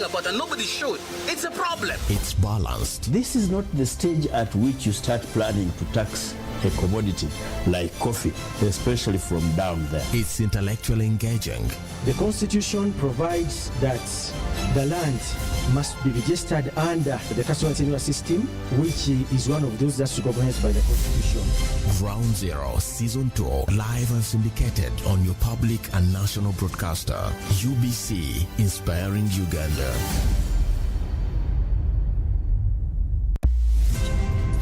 about and nobody should. It's a problem. It's balanced. This is not the stage at which you start planning to tax a commodity like coffee, especially from down there. It's intellectually engaging. The Constitution provides that the land must be registered under the customary tenure system, which is one of those that's recognized by the Constitution. Ground Zero Season 2, live and syndicated on your public and national broadcaster, UBC, inspiring Uganda.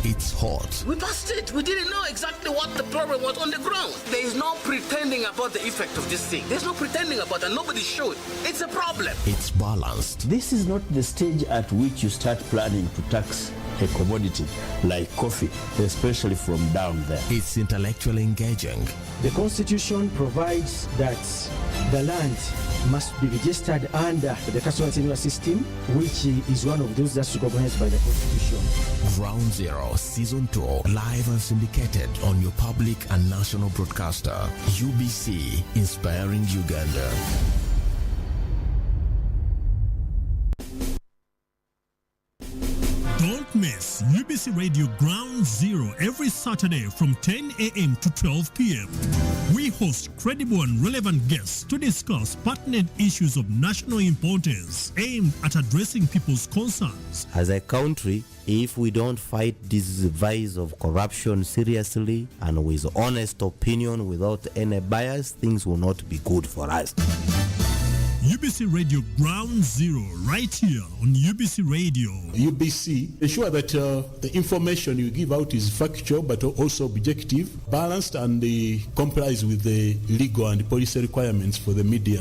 It's hot. We passed it. We didn't know exactly what the problem was on the ground. There is no pretending about the effect of this thing. There's no pretending about it, and nobody should. It's a problem. It's balanced. This is not the stage at which you start planning to tax a commodity like coffee, especially from down there. It's intellectually engaging. The Constitution provides that the land must be registered under the customary tenure system, which is one of those that's recognized by the Constitution. Ground Zero Season 2, live and syndicated on your public and national broadcaster, UBC, inspiring Uganda. Don't miss UBC Radio Ground Zero every Saturday from 10 a.m. to 12 p.m. We host credible and relevant guests to discuss pertinent issues of national importance aimed at addressing people's concerns. As a country, if we don't fight this vice of corruption seriously and with honest opinion without any bias, things will not be good for us. UBC Radio Ground Zero, right here on UBC Radio. UBC, ensure that the information you give out is factual but also objective, balanced, and complies with the legal and policy requirements for the media.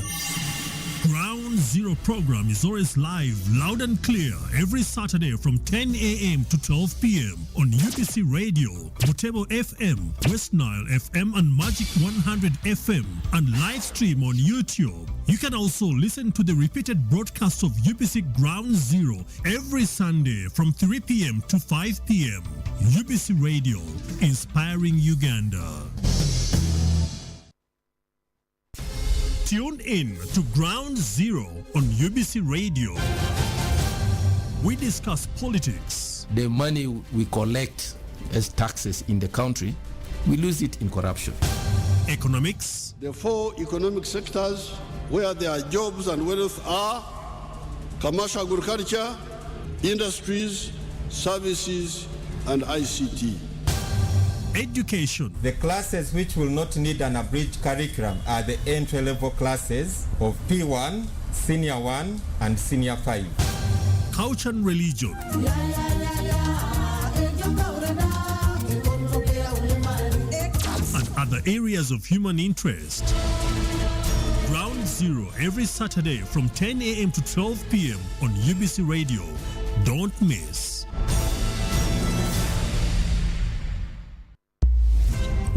Ground Zero program is always live, loud and clear, every Saturday from 10 a.m. to 12 p.m. on UBC Radio, Butebo FM, West Nile FM, and Magic 100 FM, and live stream on YouTube. You can also listen to the repeated broadcast of UBC Ground Zero every Sunday from 3 p.m. to 5 p.m. UBC Radio, inspiring Uganda. Tune in to Ground Zero on UBC Radio. We discuss politics. The money we collect as taxes in the country, we lose it in corruption. Economics. The four economic sectors where their jobs and wealth are: commercial agriculture, industries, services, and ICT. Education. The classes which will not need an abridged curriculum are the entry-level classes of P1, Senior 1, and Senior 5. Culture and religion. And other areas of human interest. Ground Zero every Saturday from 10 a.m. to 12 p.m. on UBC Radio. Don't miss.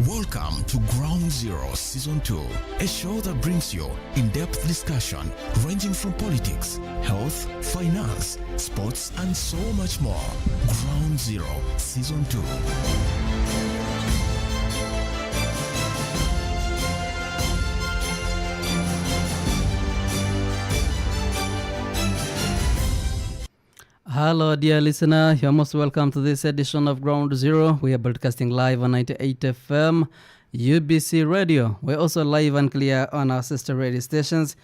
Welcome to Ground Zero Season 2, a show that brings you in-depth discussion ranging from politics, health, finance, sports, and so much more. Ground Zero Season 2. Hello, dear listener. You're most welcome to this edition of Ground Zero. We are broadcasting live on 98 FM, UBC Radio. We're also live and clear on our sister radio stations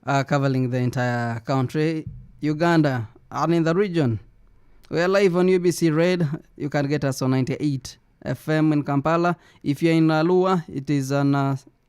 covering the entire country, Uganda, and in the region. We are live on UBC Radio. You can get us on 98 FM in Kampala. If you're in Alua, it is on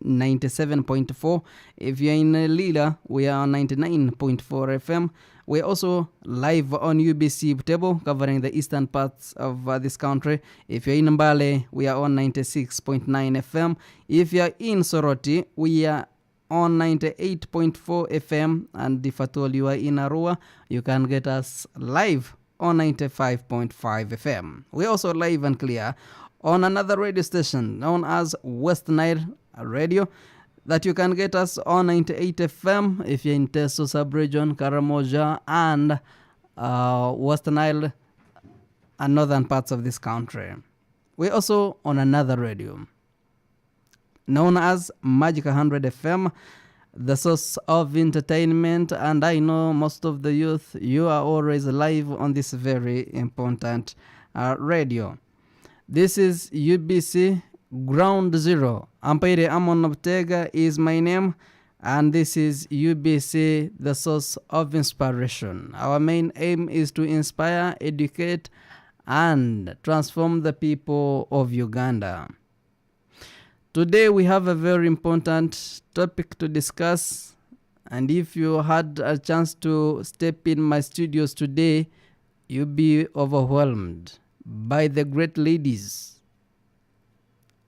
97.4. If you're in Lila, we are on 99.4 FM. We're also live on UBC Butebo, covering the eastern parts of this country. If you're in Mbale, we are on 96.9 FM. If you're in Soroti, we are on 98.4 FM. And if at all you are in Arua, you can get us live on 95.5 FM. We're also live and clear on another radio station known as West Nile Radio, that you can get us on 98 FM if you're in Teso Sub-Region, Karamoja, and West Nile and northern parts of this country. We're also on another radio known as Magic 100 FM the source of entertainment, and I know most of the youth, you are always live on this very important radio. This is UBC Ground Zero. Ampaire Amon Obtega is my name, and this is UBC, the source of inspiration. Our main aim is to inspire, educate, and transform the people of Uganda. Today we have a very important topic to discuss, and if you had a chance to step in my studios today, you'll be overwhelmed by the great ladies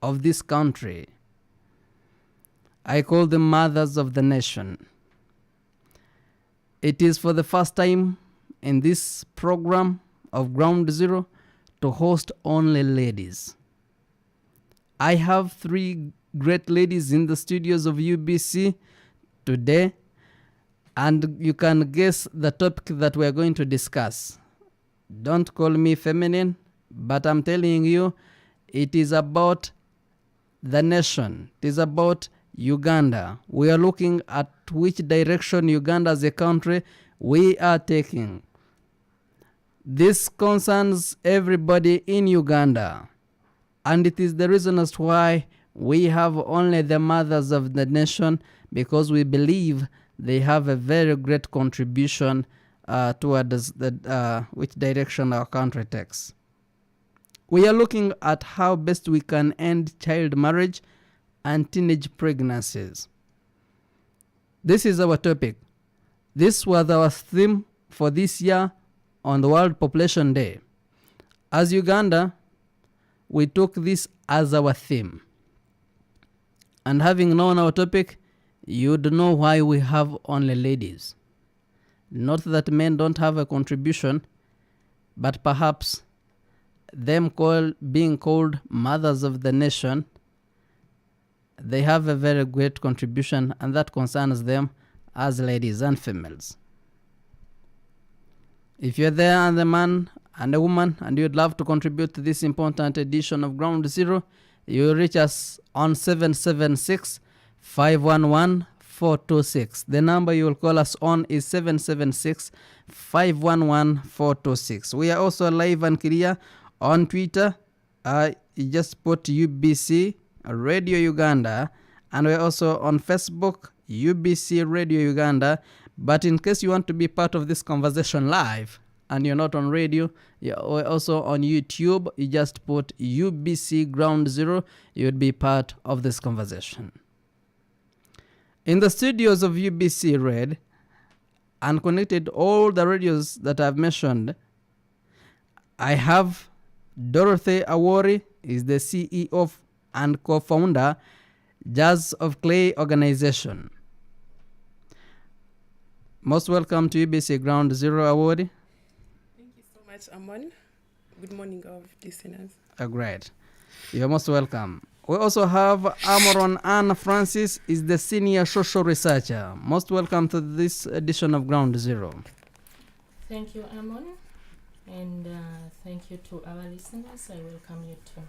of this country. I call them mothers of the nation. It is for the first time in this program of Ground Zero to host only ladies. I have 3 great ladies in the studios of UBC today, and you can guess the topic that we are going to discuss. Don't call me feminine, but I'm telling you, it is about the nation. It is about Uganda. We are looking at which direction Uganda as a country we are taking. This concerns everybody in Uganda. And it is the reason as to why we have only the mothers of the nation, because we believe they have a very great contribution towards which direction our country takes. We are looking at how best we can end child marriage and teenage pregnancies. This is our topic. This was our theme for this year on the World Population Day. As Uganda, we took this as our theme. And having known our topic, you'd know why we have only ladies. Not that men don't have a contribution, but perhaps them being called mothers of the nation, they have a very great contribution, and that concerns them as ladies and females. If you're there and a man and a woman and you'd love to contribute to this important edition of Ground Zero, you reach us on 776-511-426. The number you will call us on is 776-511-426. We are also live and clear on Twitter. You just put UBC Radio Uganda, and we're also on Facebook, UBC Radio Uganda. But in case you want to be part of this conversation live and you're not on radio, you're also on YouTube, you just put UBC Ground Zero, you'd be part of this conversation. In the studios of UBC Red, and connected all the radios that I've mentioned, I have Dorothy Awori, is the CEO and co-founder, Jazz of Clay organization. Most welcome to UBC Ground Zero Award. Thank you so much, Amon. Good morning, of listeners. Great. You're most welcome. We also have Amoron Ann Francis, is the senior social researcher. Most welcome to this edition of Ground Zero. Thank you, Amon. And thank you to our listeners. I welcome you too.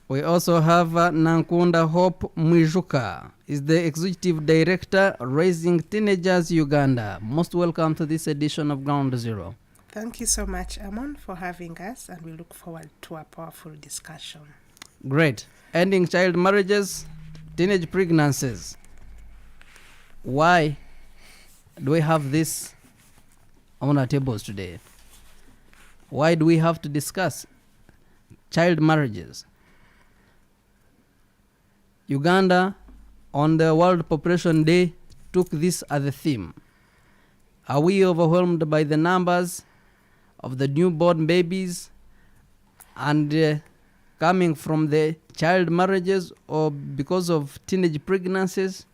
We also have Nankunda Hope Mwijuka, is the Executive Director, Raising Teenagers Uganda. Most welcome to this edition of Ground Zero. Thank you so much, Amon, for having us, and we look forward to a powerful discussion. Great. Ending child marriages, teenage pregnancies. Why do we have this on our tables today? Why do we have to discuss child marriages? Uganda, on the World Population Day, took this as a theme. Are we overwhelmed by the numbers of the newborn babies and coming from the child marriages or because of teenage pregnancies?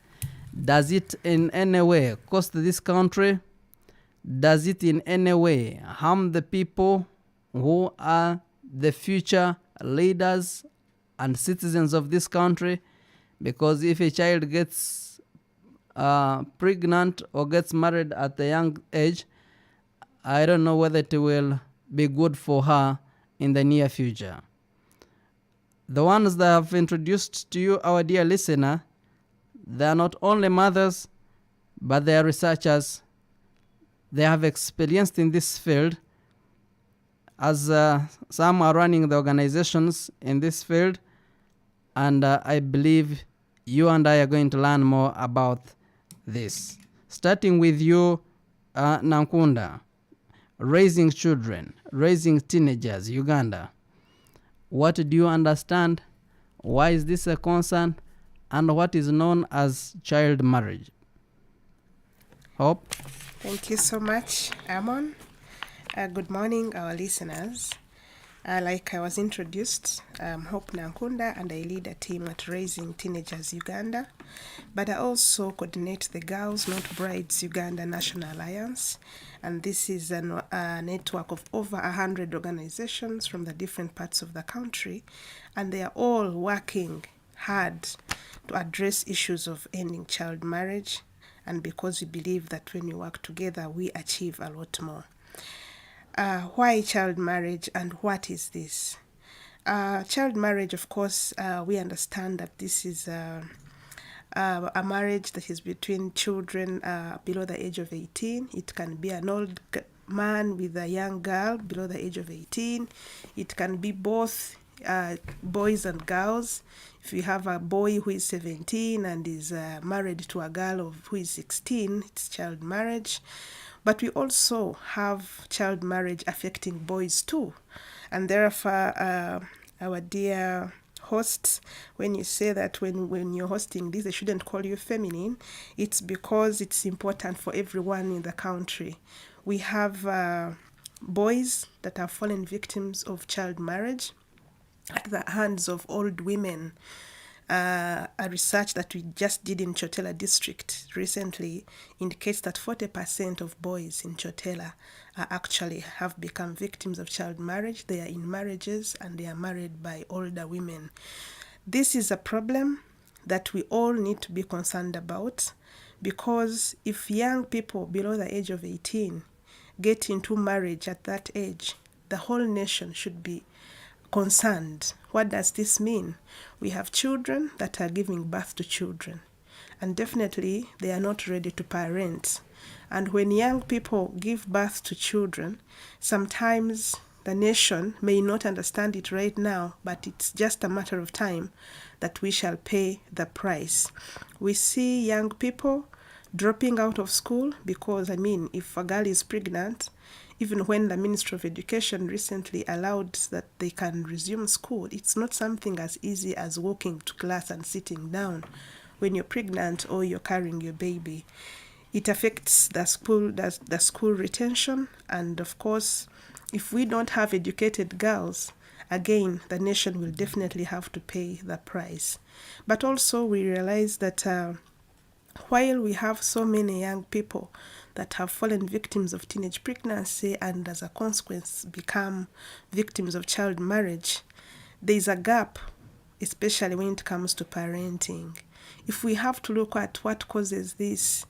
Does it in any way cost this country? Does it in any way harm the people who are the future leaders and citizens of this country? Because if a child gets pregnant or gets married at a young age, I don't know whether it will be good for her in the near future. The ones that I've introduced to you, our dear listener, They are not only mothers, but they are researchers. They have experienced in this field, as some are running the organizations in this field, and I believe you and I are going to learn more about this. Starting with you, Nankunda, raising children, raising teenagers, Uganda. What do you understand? Why is this a concern? And what is known as child marriage? Hope? Thank you so much, Amon. Good morning, our listeners. Like I was introduced, I'm Hope Nankunda, and I lead a team at Raising Teenagers Uganda. But I also coordinate the Girls Not Brides Uganda National Alliance. And this is a network of over 100 organizations from the different parts of the country. And they are all working hard to address issues of ending child marriage. And because we believe that when we work together, we achieve a lot more. Why child marriage, and what is this? Child marriage, of course, we understand that this is a marriage that is between children below the age of 18. It can be an old man with a young girl below the age of 18. It can be both boys and girls. If you have a boy who is 17 and is married to a girl who is 16, it's child marriage. But we also have child marriage affecting boys too. And therefore, our dear hosts, when you say that when you're hosting this, they shouldn't call you feminine, it's because it's important for everyone in the country. We have boys that have fallen victims of child marriage at the hands of old women. A research that we just did in Chotela district recently indicates that 40% of boys in Chotela actually have become victims of child marriage. They are in marriages and they are married by older women. This is a problem that we all need to be concerned about, because if young people below the age of 18 get into marriage at that age, the whole nation should be concerned. What does this mean? We have children that are giving birth to children, and definitely they are not ready to parent. And when young people give birth to children, sometimes the nation may not understand it right now, but it's just a matter of time that we shall pay the price. We see young people dropping out of school because, if a girl is pregnant, even when the Ministry of Education recently allowed that they can resume school, it's not something as easy as walking to class and sitting down when you're pregnant or you're carrying your baby. It affects the school retention, and of course, if we don't have educated girls, again, the nation will definitely have to pay the price. But also we realize that while we have so many young people that have fallen victims of teenage pregnancy and as a consequence become victims of child marriage, there is a gap, especially when it comes to parenting. If we have to look at what causes this,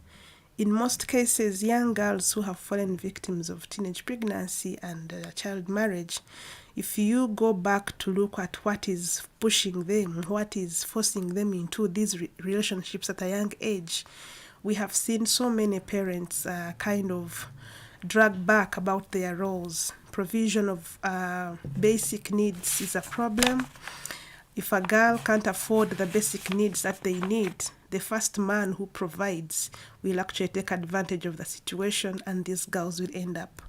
in most cases, young girls who have fallen victims of teenage pregnancy and child marriage, if you go back to look at what is pushing them, what is forcing them into these relationships at a young age, we have seen so many parents kind of drag back about their roles. Provision of basic needs is a problem. If a girl can't afford the basic needs that they need, the first man who provides will actually take advantage of the situation, and these girls will end up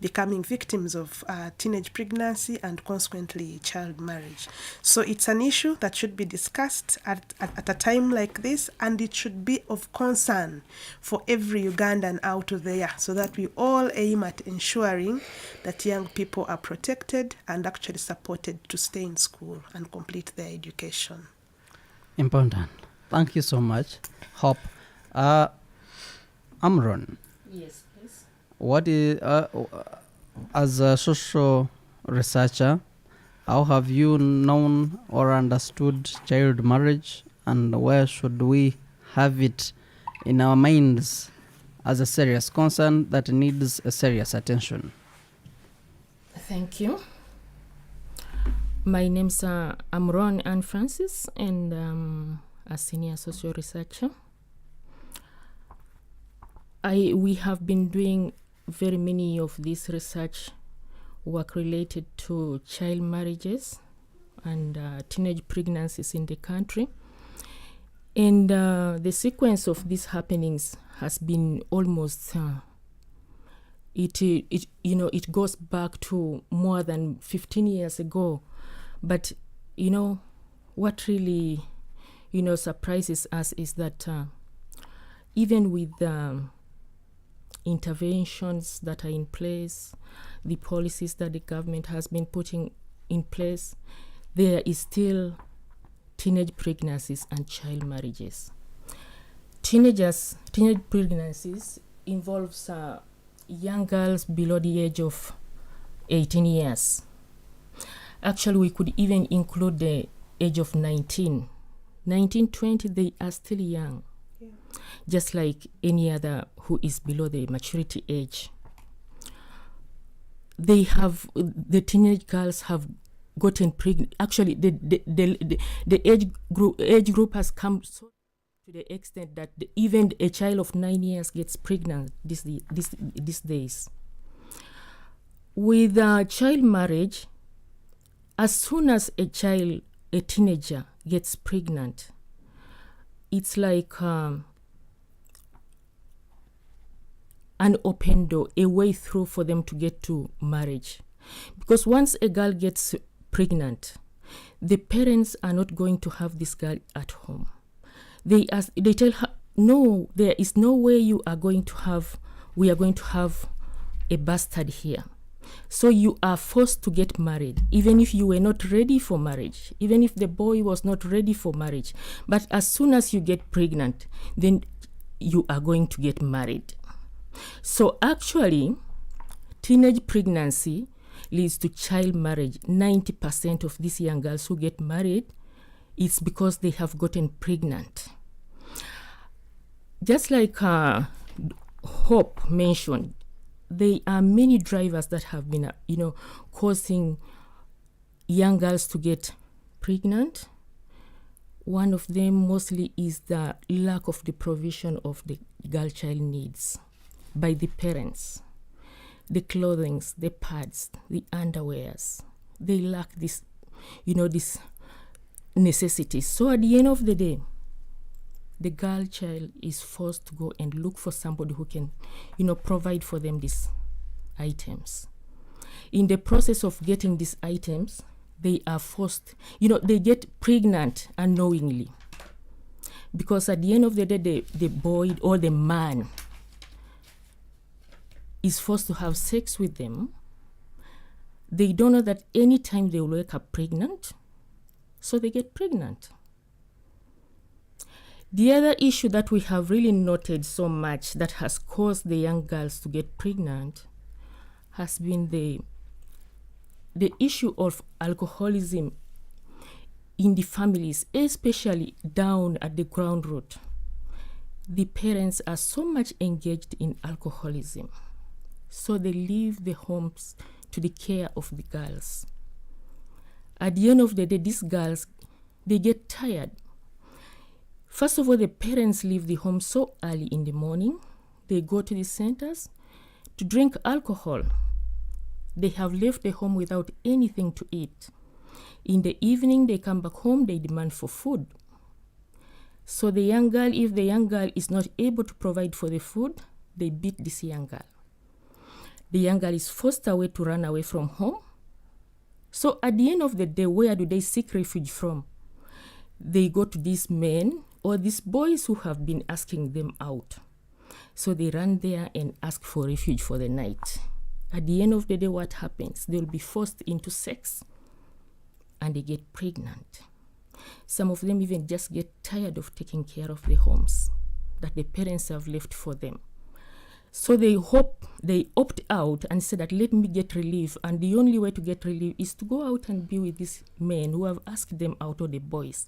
becoming victims of teenage pregnancy and consequently child marriage. So it's an issue that should be discussed at a time like this, and it should be of concern for every Ugandan out there, so that we all aim at ensuring that young people are protected and actually supported to stay in school and complete their education. Important. Thank you so much, Hope. Amron. Yes, please. What is, as a social researcher, how have you known or understood child marriage, and where should we have it in our minds as a serious concern that needs a serious attention? Thank you. My name's Amron Anne Francis, and a senior social researcher. We have been doing very many of this research work related to child marriages and teenage pregnancies in the country. And the sequence of these happenings has been almost, it goes back to more than 15 years ago. But, what really, surprises us is that even with interventions that are in place, the policies that the government has been putting in place, there is still teenage pregnancies and child marriages. Teenage pregnancies involves young girls below the age of 18 years. Actually, we could even include the age of 19, 20, they are still young. Yeah. Just like any other who is below the maturity age. The teenage girls have gotten pregnant. Actually, the age group has come so to the extent that even a child of 9 years gets pregnant these days. With child marriage, as soon as a teenager gets pregnant, it's like an open door, a way through for them to get to marriage. Because once a girl gets pregnant, the parents are not going to have this girl at home. They tell her, no, there is no way we are going to have a bastard here. So you are forced to get married, even if you were not ready for marriage, even if the boy was not ready for marriage. But as soon as you get pregnant, then you are going to get married. So actually, teenage pregnancy leads to child marriage. 90% of these young girls who get married, it's because they have gotten pregnant. Just like Hope mentioned, there are many drivers that have been, causing young girls to get pregnant. One of them mostly is the lack of the provision of the girl-child needs by the parents. The clothing, the pads, the underwears, they lack this, this necessities. So at the end of the day, the girl child is forced to go and look for somebody who can, provide for them these items. In the process of getting these items, they are forced, they get pregnant unknowingly. Because at the end of the day, the boy or the man is forced to have sex with them. They don't know that any time they will wake up pregnant, so they get pregnant. The other issue that we have really noted so much that has caused the young girls to get pregnant has been the issue of alcoholism in the families, especially down at the ground root. The parents are so much engaged in alcoholism, so they leave the homes to the care of the girls. At the end of the day, these girls, they get tired. First of all, the parents leave the home so early in the morning. They go to the centers to drink alcohol. They have left the home without anything to eat. In the evening, they come back home, they demand for food. So if the young girl is not able to provide for the food, they beat this young girl. The young girl is forced away to run away from home. So at the end of the day, where do they seek refuge from? They go to these men or these boys who have been asking them out. So they run there and ask for refuge for the night. At the end of the day, what happens? They'll be forced into sex and they get pregnant. Some of them even just get tired of taking care of the homes that the parents have left for them. So they opt out and say that let me get relief, and the only way to get relief is to go out and be with these men who have asked them out, or the boys,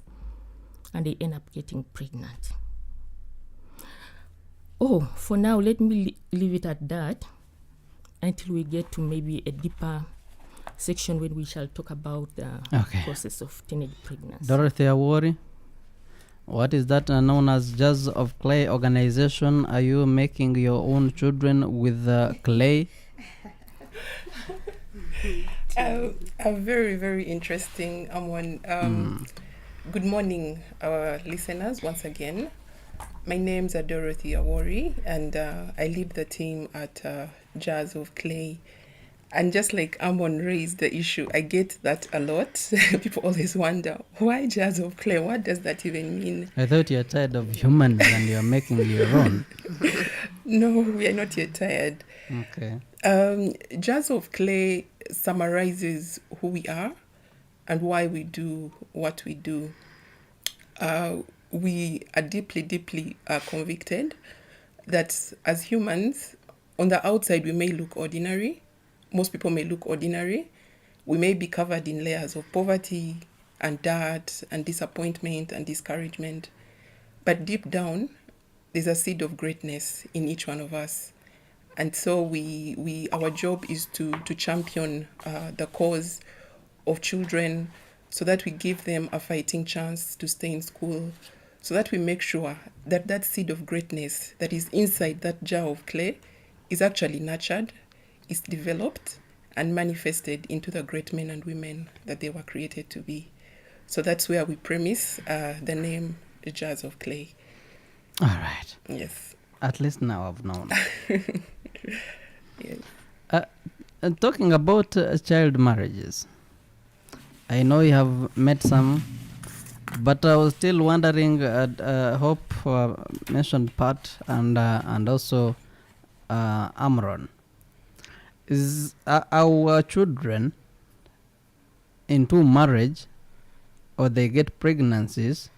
and they end up getting pregnant. For now, let me leave it at that until we get to maybe a deeper section when we shall talk about the process of teenage pregnancy. Dorothy Awori, What is that known as Jars of Clay organization? Are you making your own children with clay? A very, very interesting one. Good morning, our listeners, once again. My name's Dorothy Awori, and I lead the team at Jars of Clay. And just like Amon raised the issue, I get that a lot. People always wonder, why jars of clay? What does that even mean? I thought you're tired of humans and you're making your own. No, we are not yet tired. Okay. Jars of Clay summarizes who we are and why we do what we do. We are deeply convicted that as humans, on the outside, we may look ordinary. Most people may look ordinary. We may be covered in layers of poverty and dirt and disappointment and discouragement. But deep down, there's a seed of greatness in each one of us. And so our job is to champion the cause of children so that we give them a fighting chance to stay in school, so that we make sure that that seed of greatness that is inside that jar of clay is actually nurtured, is developed and manifested into the great men and women that they were created to be. So that's where we premise the name Jars of Clay. All right. Yes. At least now I've known. Yes. Talking about child marriages, I know you have met some, but I was still wondering, Hope mentioned Pat and also Amron. Is our children into marriage or they get pregnancies,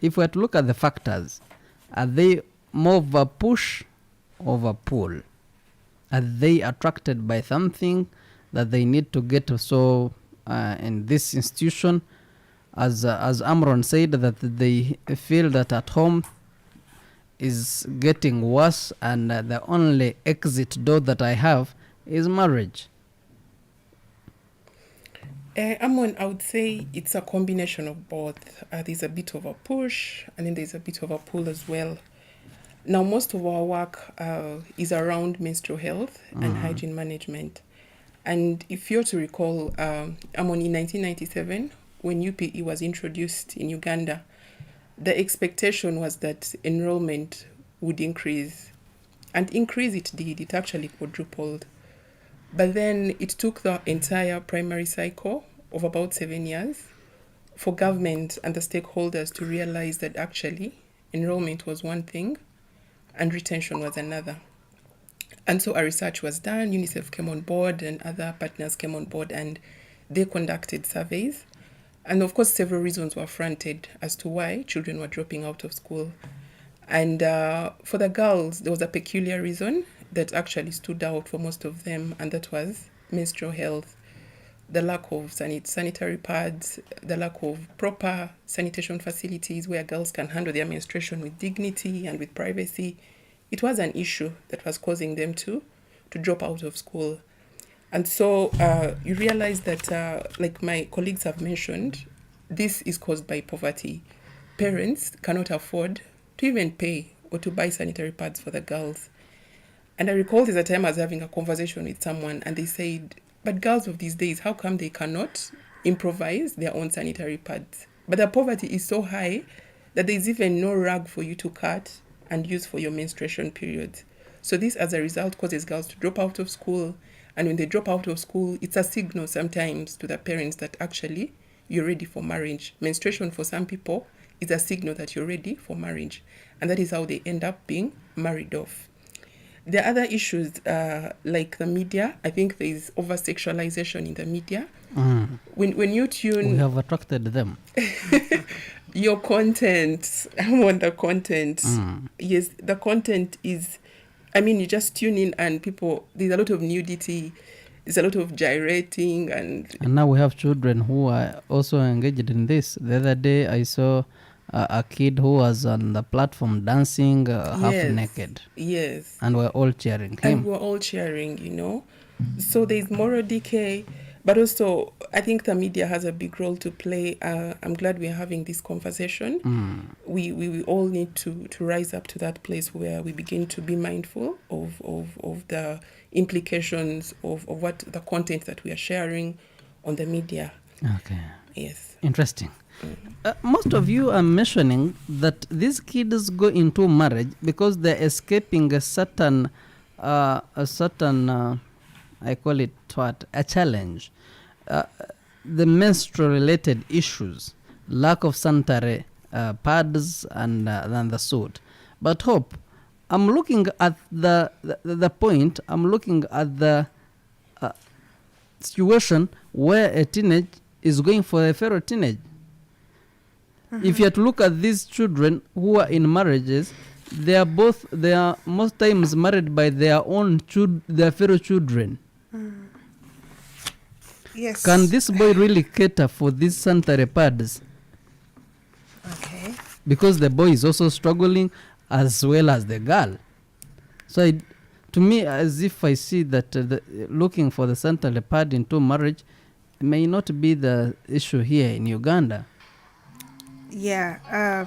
if we were to look at the factors, are they more of a push or of a pull? Are they attracted by something that they need to get so in this institution? As Amron said, that they feel that at home is getting worse and the only exit door that I have is marriage. Amon, I would say it's a combination of both. There's a bit of a push and then there's a bit of a pull as well. Now, most of our work is around menstrual health and hygiene management. And if you're to recall, Amon, in 1997, when UPE was introduced in Uganda, the expectation was that enrollment would increase. And increase it did. It actually quadrupled. But then it took the entire primary cycle of about 7 years for government and the stakeholders to realize that actually enrollment was one thing and retention was another. And so a research was done, UNICEF came on board and other partners came on board and they conducted surveys. And of course, several reasons were fronted as to why children were dropping out of school. And for the girls, there was a peculiar reason that actually stood out for most of them, and that was menstrual health. The lack of sanitary pads, the lack of proper sanitation facilities where girls can handle their menstruation with dignity and with privacy. It was an issue that was causing them to drop out of school. And so you realize that, like my colleagues have mentioned, this is caused by poverty. Parents cannot afford to even pay or to buy sanitary pads for the girls. And I recall there's a time I was having a conversation with someone and they said, but girls of these days, how come they cannot improvise their own sanitary pads? But the poverty is so high that there's even no rag for you to cut and use for your menstruation periods. So this, as a result, causes girls to drop out of school. And when they drop out of school, it's a signal sometimes to the parents that actually you're ready for marriage. Menstruation for some people is a signal that you're ready for marriage. And that is how they end up being married off. There are other issues like the media. I think there is over-sexualization in the media. When you tune... We have attracted them. Your content, I want the content. Yes, the content is... I mean, you just tune in and people, there's a lot of nudity, there's a lot of gyrating and now we have children who are also engaged in this. The other day I saw a kid who was on the platform dancing half naked. Yes. And we're all cheering him. And we're all cheering, you know. So there's moral decay. But also, I think the media has a big role to play. I'm glad we're having this conversation. We all need to rise up to that place where we begin to be mindful of the implications of what the content that we are sharing on the media. Okay. Yes. Interesting. Most of you are mentioning that these kids go into marriage because they're escaping a certain I call it what, a challenge. The menstrual related issues, lack of sanitary pads and the sort. But Hope, I'm looking at the point, I'm looking at the situation where a teenage is going for a fellow teenage. If you have to look at these children who are in marriages, they are most times married by their own their fellow children. Yes. Can this boy really cater for these sanitary pads? Okay. Because the boy is also struggling as well as the girl. So to me, as if I see that looking for the sanitary pad into marriage may not be the issue here in Uganda. Yeah,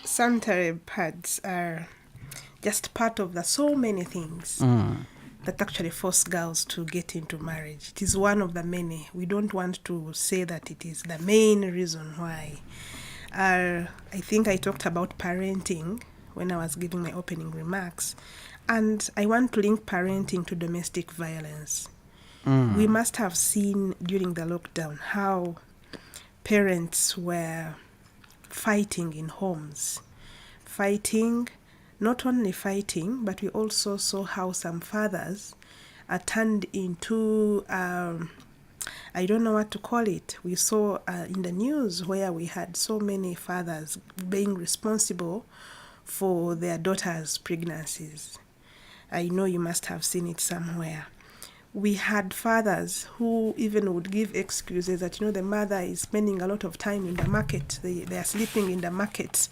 sanitary pads are just part of the so many things that actually force girls to get into marriage. It is one of the many. We don't want to say that it is the main reason why. I think I talked about parenting when I was giving my opening remarks, and I want to link parenting to domestic violence. We must have seen during the lockdown how parents were fighting in homes. Not only fighting, but we also saw how some fathers are turned into, I don't know what to call it. We saw in the news where we had so many fathers being responsible for their daughters' pregnancies. I know you must have seen it somewhere. We had fathers who even would give excuses that, the mother is spending a lot of time in the market. They are sleeping in the market.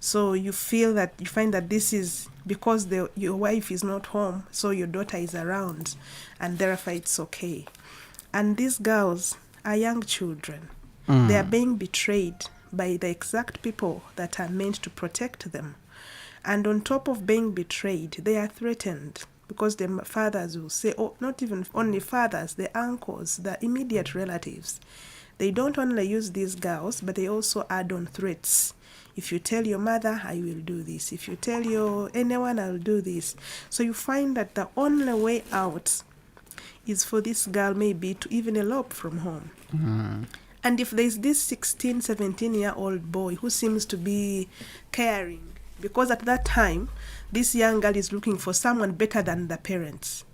So you find that this is because your wife is not home, so your daughter is around, and therefore it's okay. And these girls are young children. They are being betrayed by the exact people that are meant to protect them. And on top of being betrayed, they are threatened. Because the fathers will say, not even only fathers, the uncles, the immediate relatives. They don't only use these girls, but they also add on threats. If you tell your mother, I will do this. If you tell anyone, I'll do this. So you find that the only way out is for this girl maybe to even elope from home. And if there's this 16, 17-year-old boy who seems to be caring, because at that time, this young girl is looking for someone better than the parents.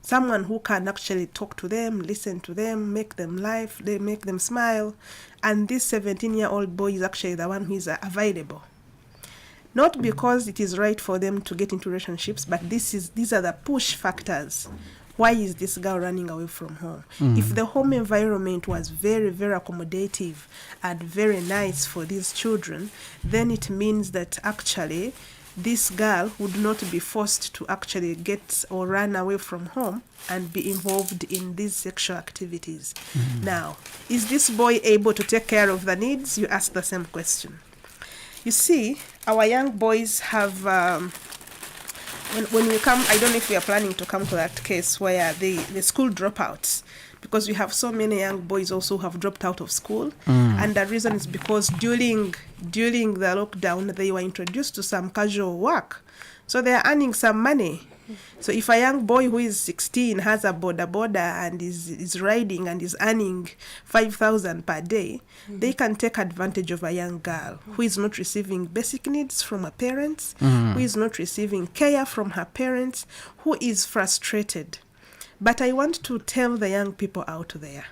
Someone who can actually talk to them, listen to them, make them laugh, they make them smile. And this 17-year-old boy is actually the one who is available. Not because it is right for them to get into relationships, but these are the push factors. Why is this girl running away from home? If the home environment was very, very accommodative and very nice for these children, then it means that actually this girl would not be forced to actually get or run away from home and be involved in these sexual activities. Now, is this boy able to take care of the needs? You ask the same question. You see, our young boys have... When we come, I don't know if we are planning to come to that case where the school dropouts, because we have so many young boys also who have dropped out of school. And the reason is because during the lockdown, they were introduced to some casual work. So they are earning some money. So if a young boy who is 16 has a boda and is riding and is earning 5,000 per day, they can take advantage of a young girl who is not receiving basic needs from her parents, who is not receiving care from her parents, who is frustrated. But I want to tell the young people out there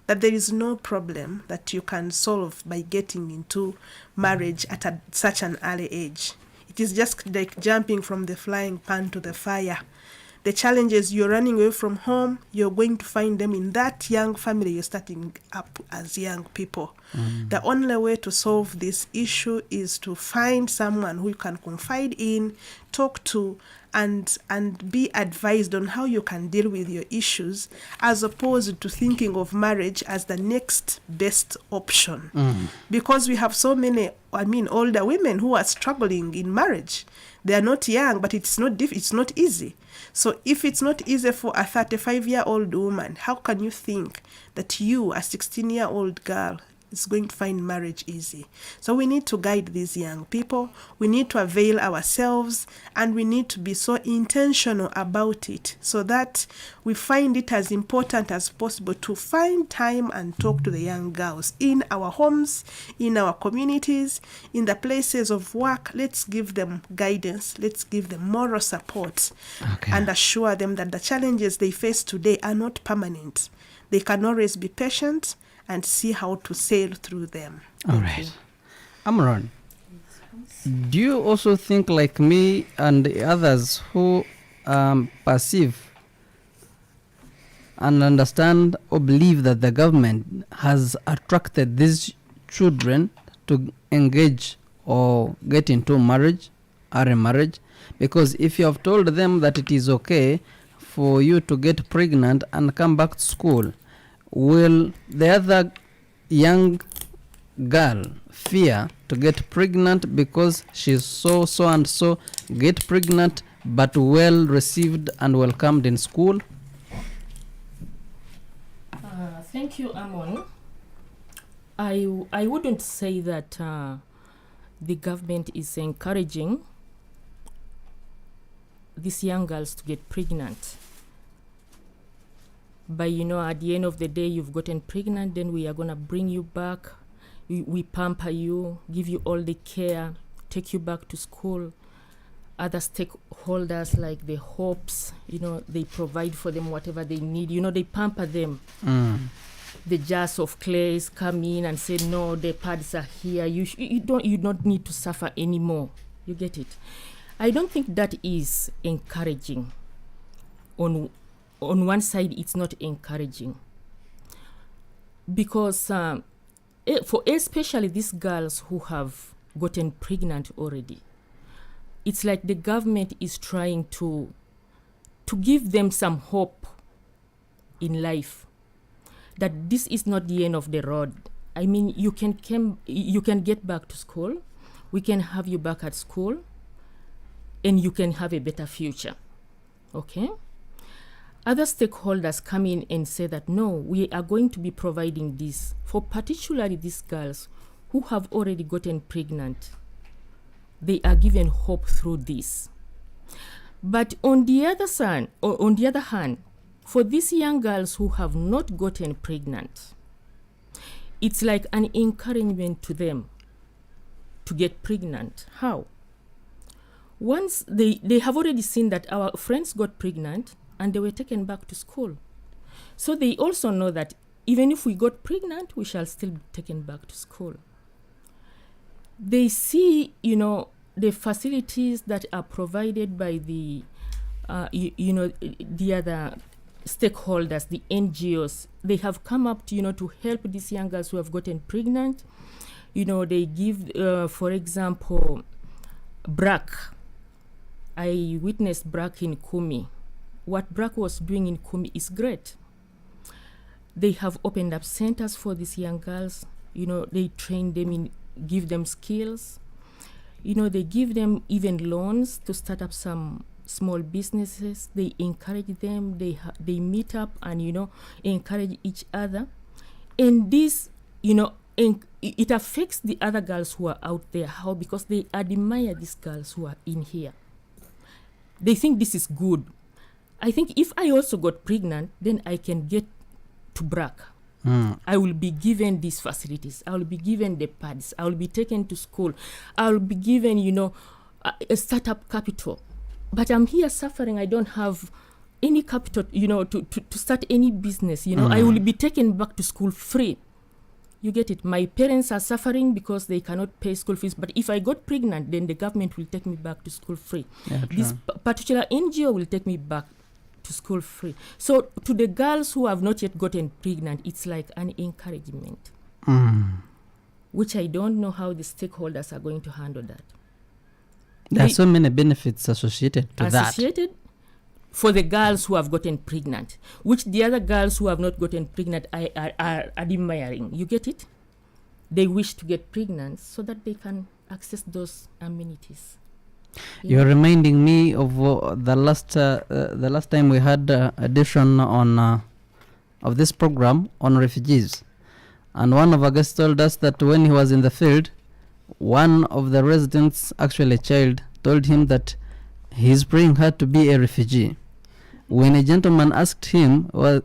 that there is no problem that you can solve by getting into marriage at such an early age. It is just like jumping from the frying pan to the fire. The challenge is you're running away from home, you're going to find them in that young family you're starting up as young people. The only way to solve this issue is to find someone who you can confide in, talk to, and be advised on how you can deal with your issues, as opposed to thinking of marriage as the next best option. Because we have so many, older women who are struggling in marriage. They are not young, but it's not easy. So if it's not easy for a 35-year-old woman, how can you think that you, a 16-year-old girl, is going to find marriage easy? So we need to guide these young people. We need to avail ourselves, and we need to be so intentional about it so that we find it as important as possible to find time and talk to the young girls in our homes, in our communities, in the places of work. Let's give them guidance. Let's give them moral support, and assure them that the challenges they face today are not permanent. They can always be patient and see how to sail through them. All right. Amron, do you also think, like me and the others who perceive and understand or believe that the government has attracted these children to engage or get into marriage or a marriage? Because if you have told them that it is okay for you to get pregnant and come back to school, will the other young girl fear to get pregnant because she's so and so get pregnant but well received and welcomed in school? Thank you, Amon. I wouldn't say that the government is encouraging these young girls to get pregnant. But at the end of the day, you've gotten pregnant, then we are going to bring you back. We pamper you, give you all the care, take you back to school. Other stakeholders like the hopes, they provide for them whatever they need. They pamper them. The jars of clays come in and say, no, the pads are here. You don't need to suffer anymore. You get it? I don't think that is encouraging. On one side, it's not encouraging. Because for especially these girls who have gotten pregnant already, it's like the government is trying to give them some hope in life, that this is not the end of the road. I mean, you can get back to school, we can have you back at school, and you can have a better future. Okay? Other stakeholders come in and say that, no, we are going to be providing this for particularly these girls who have already gotten pregnant. They are given hope through this. But on the other hand, for these young girls who have not gotten pregnant, it's like an encouragement to them to get pregnant. How? Once they have already seen that our friends got pregnant and they were taken back to school. So they also know that even if we got pregnant, we shall still be taken back to school. They see, the facilities that are provided by the other stakeholders, the NGOs. They have come up to help these young girls who have gotten pregnant. They give, for example, BRAC. I witnessed BRAC in Kumi. What BRAC was doing in Kumi is great. They have opened up centers for these young girls. They train them give them skills. They give them even loans to start up some small businesses. They encourage them. They meet up and, encourage each other. And this, it affects the other girls who are out there. How? Because they admire these girls who are in here. They think this is good. I think if I also got pregnant, then I can get to BRAC. I will be given these facilities. I will be given the pads. I will be taken to school. I will be given, a startup capital. But I'm here suffering. I don't have any capital, to start any business. I will be taken back to school free. You get it? My parents are suffering because they cannot pay school fees. But if I got pregnant, then the government will take me back to school free. Yeah, this particular NGO will take me back to school free. So to the girls who have not yet gotten pregnant, it's like an encouragement, which I don't know how the stakeholders are going to handle that. There are so many benefits associated to associated for the girls who have gotten pregnant, which the other girls who have not gotten pregnant are admiring. You get it? They wish to get pregnant so that they can access those amenities. You're reminding me of the last time we had edition on of this program on refugees, and one of our guests told us that when he was in the field, one of the residents, actually a child, told him that he's praying hard to be a refugee. When a gentleman asked him, well,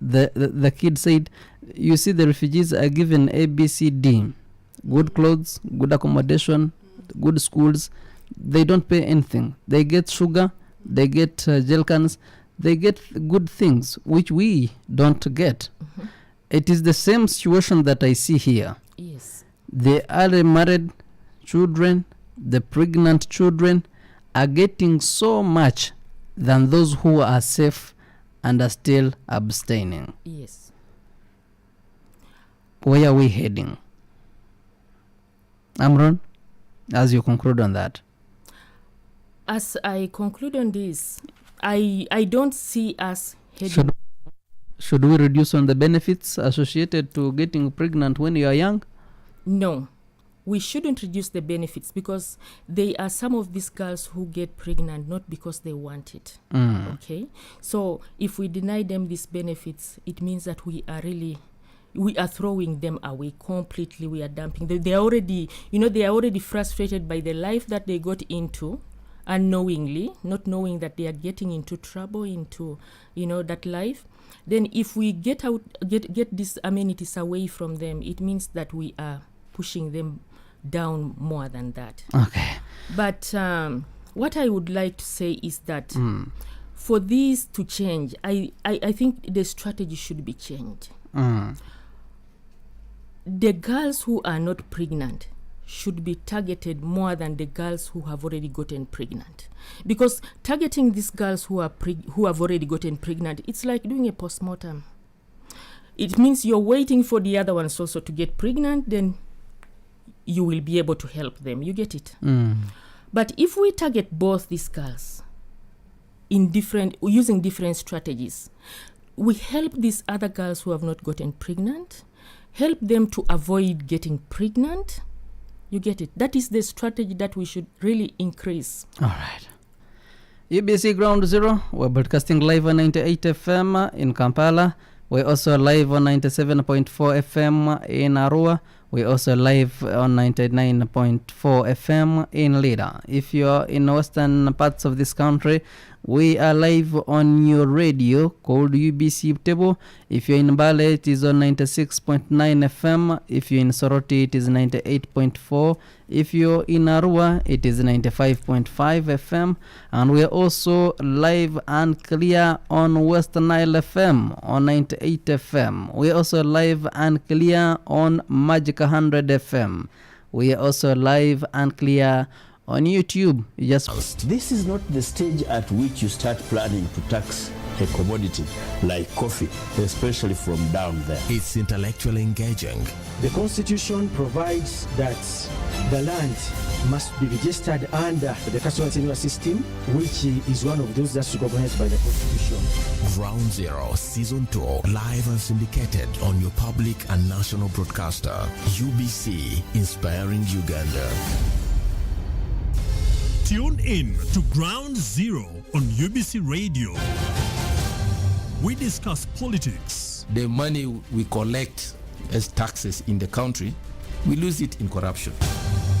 the kid said, you see, the refugees are given A, B, C, D, good clothes, good accommodation, good schools. They don't pay anything. They get sugar, they get gel cans, they get good things which we don't get. Mm-hmm. It is the same situation that I see here. Yes. The early married children, the pregnant children are getting so much than those who are safe and are still abstaining. Yes. Where are we heading? Amron, as you conclude on that. As I conclude on this, I don't see us heading. Should we reduce on the benefits associated to getting pregnant when you are young? No, we shouldn't reduce the benefits, because there are some of these girls who get pregnant not because they want it. Okay, so if we deny them these benefits, it means that we are throwing them away completely. We are dumping. They are already frustrated by the life that they got into, unknowingly, not knowing that they are getting into trouble, into that life. Then if we get these amenities away from them, it means that we are pushing them down more than that. Okay. But what I would like to say is that for this to change, I think the strategy should be changed. The girls who are not pregnant should be targeted more than the girls who have already gotten pregnant, because targeting these girls who have already gotten pregnant, it's like doing a postmortem. It means you're waiting for the other ones also to get pregnant, then you will be able to help them. You get it? But if we target both these girls using different strategies, we help these other girls who have not gotten pregnant, help them to avoid getting pregnant. You get it? That is the strategy that we should really increase. All right. UBC Ground Zero, we're broadcasting live on 98 FM in Kampala. We're also live on 97.4 FM in Arua. We're also live on 99.4 FM in Lida. If you're in western parts of this country, we are live on your radio called UBC Butebo. If you're in Mbale, it is on 96.9 FM. If you're in Soroti, it is 98.4. If you're in Arua, it is 95.5 FM. And we are also live and clear on West Nile FM on 98 FM. We are also live and clear on Magic 100 FM. We are also live and clear on YouTube. This is not the stage at which you start planning to tax a commodity like coffee, especially from down there. It's intellectually engaging. The Constitution provides that the land must be registered under the custodial tenure system, which is one of those that's recognized by the Constitution. Ground Zero Season 2, live and syndicated on your public and national broadcaster, UBC, inspiring Uganda. Tune in to Ground Zero on UBC Radio. We discuss politics. The money we collect as taxes in the country, we lose it in corruption.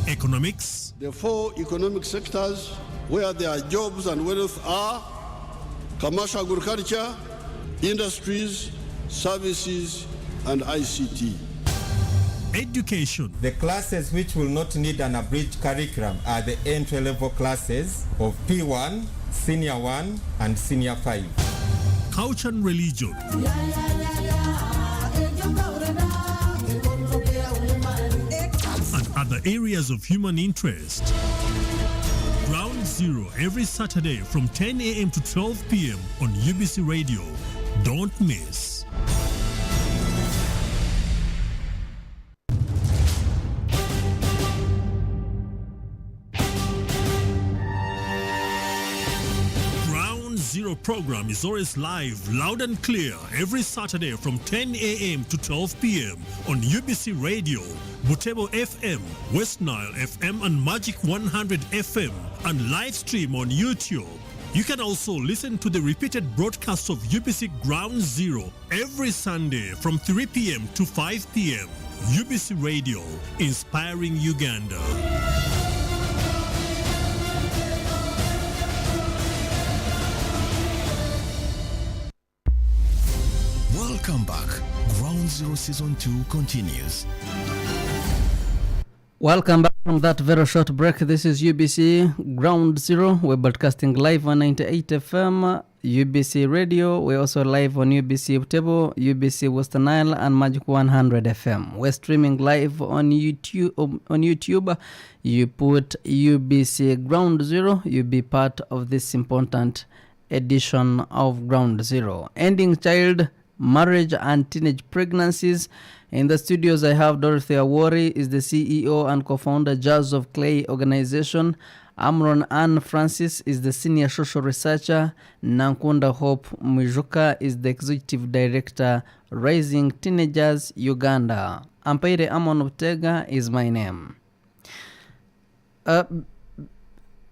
Economics. The four economic sectors where their jobs and wealth are: commercial agriculture, industries, services, and ICT. Education. The classes which will not need an abridged curriculum are the entry-level classes of P1, Senior 1, and Senior 5. Culture and religion. And other areas of human interest. Ground Zero every Saturday from 10 a.m. to 12 p.m. on UBC Radio. Don't miss. program is always live, loud and clear, every Saturday from 10 a.m. to 12 p.m. on UBC Radio, Butebo FM, West Nile FM and Magic 100 FM, and live stream on YouTube. You can also listen to the repeated broadcasts of UBC Ground Zero every Sunday from 3 p.m. to 5 p.m. UBC Radio, inspiring Uganda. Welcome back. Ground Zero Season 2 continues. Welcome back from that very short break. This is UBC Ground Zero. We're broadcasting live on 98 FM, UBC Radio. We're also live on UBC Butebo, UBC Western Nile, and Magic 100 FM. We're streaming live on YouTube. You put UBC Ground Zero, you'll be part of this important edition of Ground Zero. Ending child marriage and teenage pregnancies. In the studios, I have Dorothy Awori, is the CEO and co-founder Jars of Clay organization. Amron Ann Francis is the senior social researcher. Nankunda Hope Mwijuka is the executive director, Raising Teenagers Uganda. Ampaire Amon Utega is my name.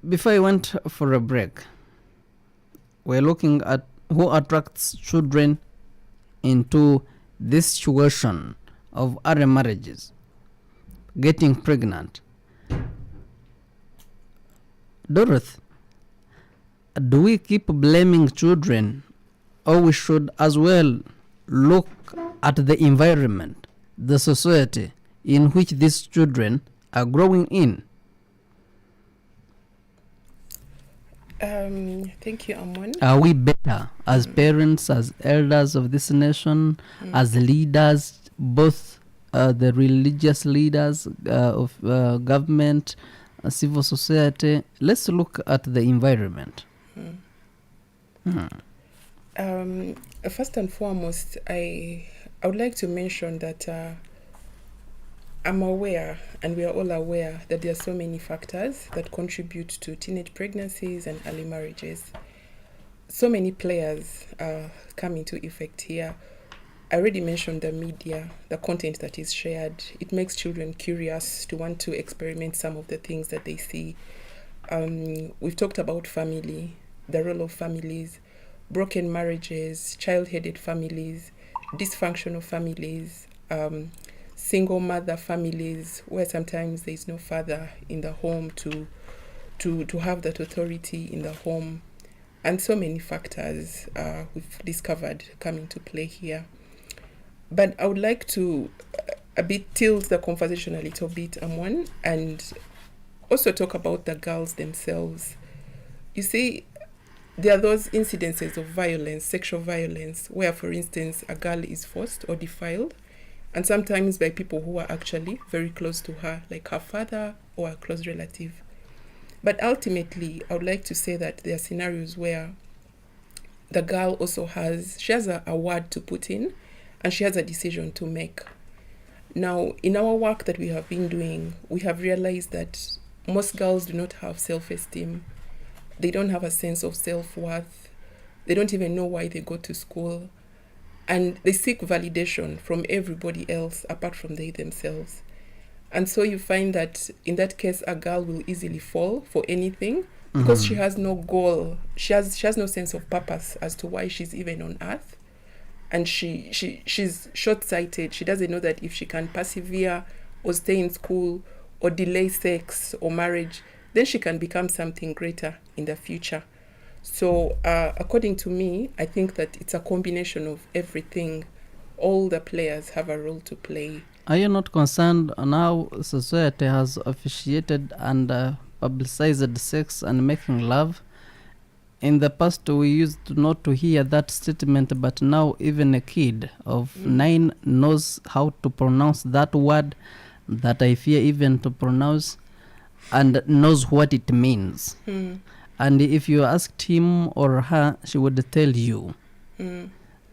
Before I went for a break, we're looking at who attracts children into this situation of early marriages, getting pregnant. Dorothy, do we keep blaming children, or we should as well look at the environment, the society in which these children are growing in? Thank you, Amon. Are we better as parents, as elders of this nation, as leaders, both the religious leaders of government, civil society? Let's look at the environment. First and foremost, I would like to mention that I'm aware, and we are all aware, that there are so many factors that contribute to teenage pregnancies and early marriages. So many players come into effect here. I already mentioned the media, the content that is shared. It makes children curious to want to experiment some of the things that they see. We've talked about family, the role of families, broken marriages, child-headed families, dysfunctional families, single mother families where sometimes there is no father in the home to have that authority in the home, and so many factors we've discovered come into play here. But I would like to a bit tilt the conversation a little bit, Amon, and also talk about the girls themselves. You see, there are those incidences of violence, sexual violence, where, for instance, a girl is forced or defiled, and sometimes by people who are actually very close to her, like her father or a close relative. But ultimately, I would like to say that there are scenarios where the girl also has a word to put in, and she has a decision to make. Now, in our work that we have been doing, we have realized that most girls do not have self-esteem. They don't have a sense of self-worth. They don't even know why they go to school. And they seek validation from everybody else apart from they themselves. And so you find that in that case, a girl will easily fall for anything because she has no goal. She has no sense of purpose as to why she's even on earth. And she's short-sighted. She doesn't know that if she can persevere or stay in school or delay sex or marriage, then she can become something greater in the future. So according to me, I think that it's a combination of everything. All the players have a role to play. Are you not concerned on how society has officiated and publicized sex and making love? In the past, we used not to hear that statement, but now even a kid of 9 knows how to pronounce that word that I fear even to pronounce, and knows what it means. And if you asked him or her, she would tell you.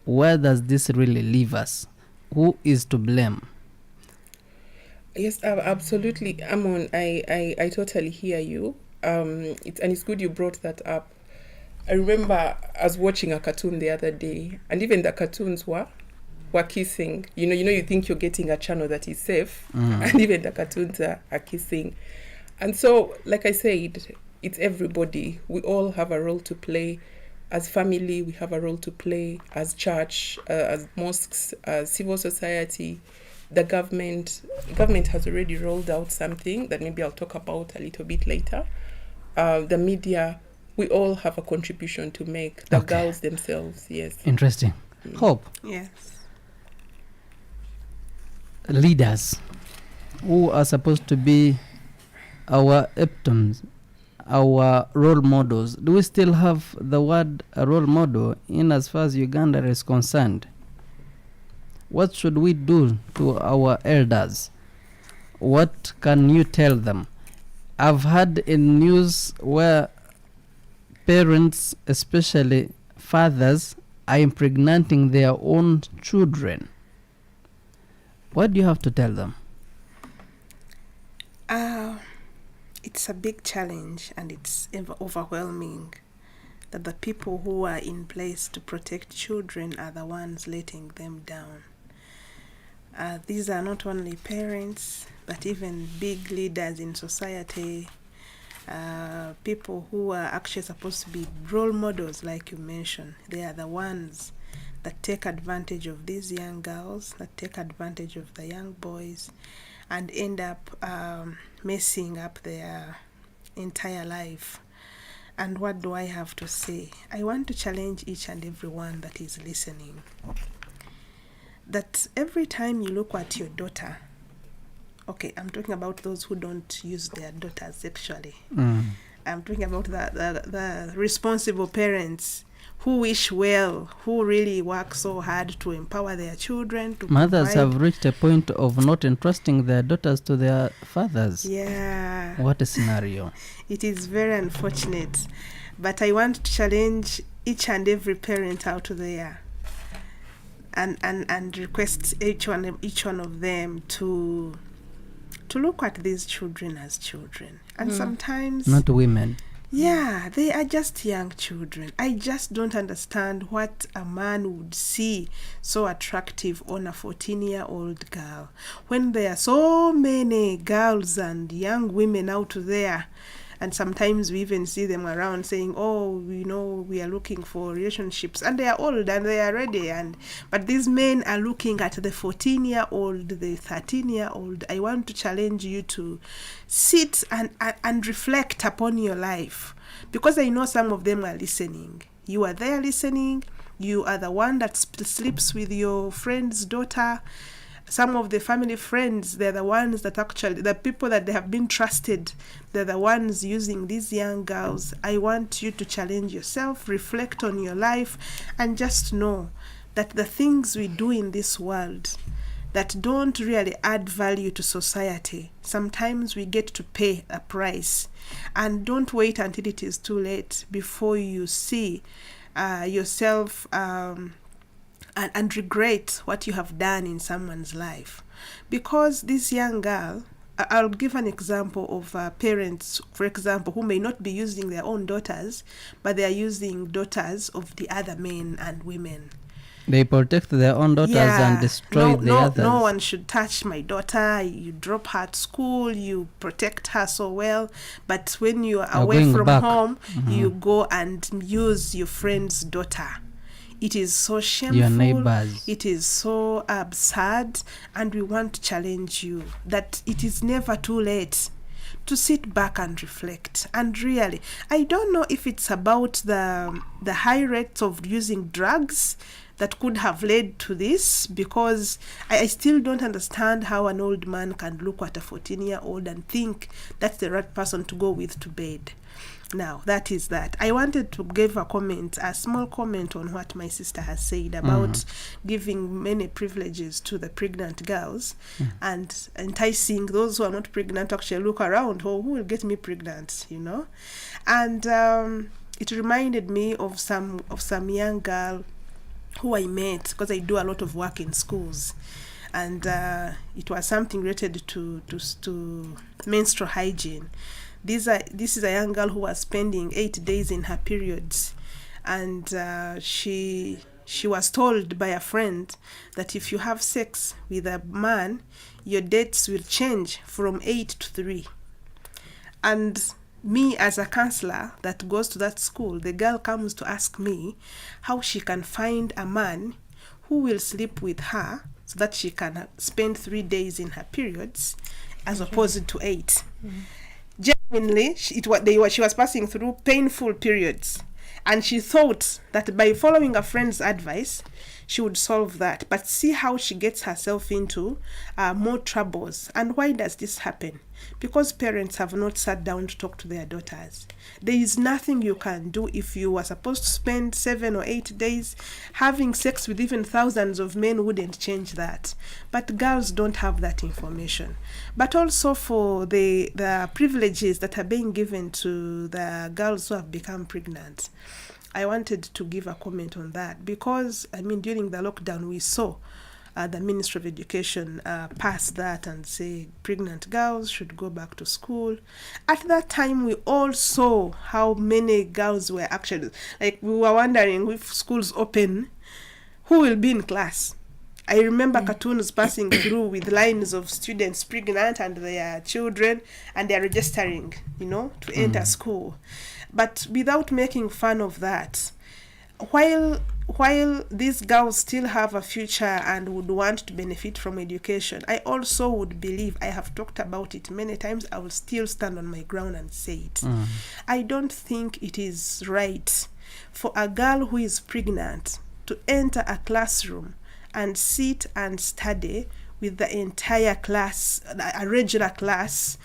Where does this really leave us? Who is to blame? Yes, absolutely. Amon, I totally hear you. It's good you brought that up. I remember I was watching a cartoon the other day, and even the cartoons were kissing. You think you're getting a channel that is safe, and even the cartoons are kissing. And so, like I said, it's everybody. We all have a role to play. As family, we have a role to play. As church, as mosques, as civil society, the government has already rolled out something that maybe I'll talk about a little bit later. The media, we all have a contribution to make. The girls themselves, yes. Interesting. Hope. Yes. Leaders who are supposed to be our epitomes, our role models. Do we still have the word role model in as far as Uganda is concerned? What should we do to our elders? What can you tell them? I've heard in news where parents, especially fathers, are impregnating their own children. What do you have to tell them? It's a big challenge, and it's overwhelming that the people who are in place to protect children are the ones letting them down. These are not only parents, but even big leaders in society, people who are actually supposed to be role models, like you mentioned. They are the ones that take advantage of these young girls, that take advantage of the young boys, and end up messing up their entire life. And what do I have to say? I want to challenge each and every one that is listening, that every time you look at your daughter, okay, I'm talking about those who don't use their daughters sexually. I'm talking about the responsible parents who wish well, who really work so hard to empower their children. Mothers have reached a point of not entrusting their daughters to their fathers. Yeah. What a scenario. It is very unfortunate. But I want to challenge each and every parent out there and request each one of them to look at these children as children. And sometimes... Not women. Yeah, they are just young children. I just don't understand what a man would see so attractive on a 14-year-old girl, when there are so many girls and young women out there. And sometimes we even see them around saying, oh, we are looking for relationships. And they are old and they are ready. But these men are looking at the 14-year-old, the 13-year-old. I want to challenge you to sit and reflect upon your life. Because I know some of them are listening. You are there listening. You are the one that sleeps with your friend's daughter. Some of the family friends, they're the ones that actually, the people that they have been trusted, they're the ones using these young girls. I want you to challenge yourself, reflect on your life, and just know that the things we do in this world that don't really add value to society, sometimes we get to pay a price. And don't wait until it is too late before you see yourself and regret what you have done in someone's life. Because this young girl, I'll give an example of parents, for example, who may not be using their own daughters, but they are using daughters of the other men and women. They protect their own daughters and destroy the others. No one should touch my daughter. You drop her at school, you protect her so well. But when you are away from home, you go and use your friend's daughter. It is so shameful. Your neighbors. It is so absurd. And we want to challenge you that it is never too late to sit back and reflect. And really, I don't know if it's about the high rates of using drugs that could have led to this, because I still don't understand how an old man can look at a 14-year-old and think that's the right person to go with to bed. Now, that is that. I wanted to give a small comment on what my sister has said about giving many privileges to the pregnant girls and enticing those who are not pregnant to actually look around, who will get me pregnant, And it reminded me of some young girl who I met, because I do a lot of work in schools. And it was something related to menstrual hygiene. This is a young girl who was spending 8 days in her periods. and she was told by a friend that if you have sex with a man, your dates will change from 8 to 3. And me, as a counselor that goes to that school, the girl comes to ask me how she can find a man who will sleep with her so that she can spend 3 days in her periods as opposed to 8. Genuinely, she was passing through painful periods, and she thought that by following a friend's advice, she would solve that. But see how she gets herself into more troubles. And why does this happen? Because parents have not sat down to talk to their daughters. There is nothing you can do if you are supposed to spend 7 or 8 days. Having sex with even thousands of men wouldn't change that. But girls don't have that information. But also for the privileges that are being given to the girls who have become pregnant, I wanted to give a comment on that because, during the lockdown, we saw the Ministry of Education pass that and say pregnant girls should go back to school. At that time, we all saw how many girls were actually, we were wondering if schools open, who will be in class. I remember cartoons passing through with lines of students pregnant and their children, and they're registering, to enter school. But without making fun of that, while these girls still have a future and would want to benefit from education, I also would believe, I have talked about it many times, I will still stand on my ground and say it. I don't think it is right for a girl who is pregnant to enter a classroom and sit and study with the entire class, a regular class,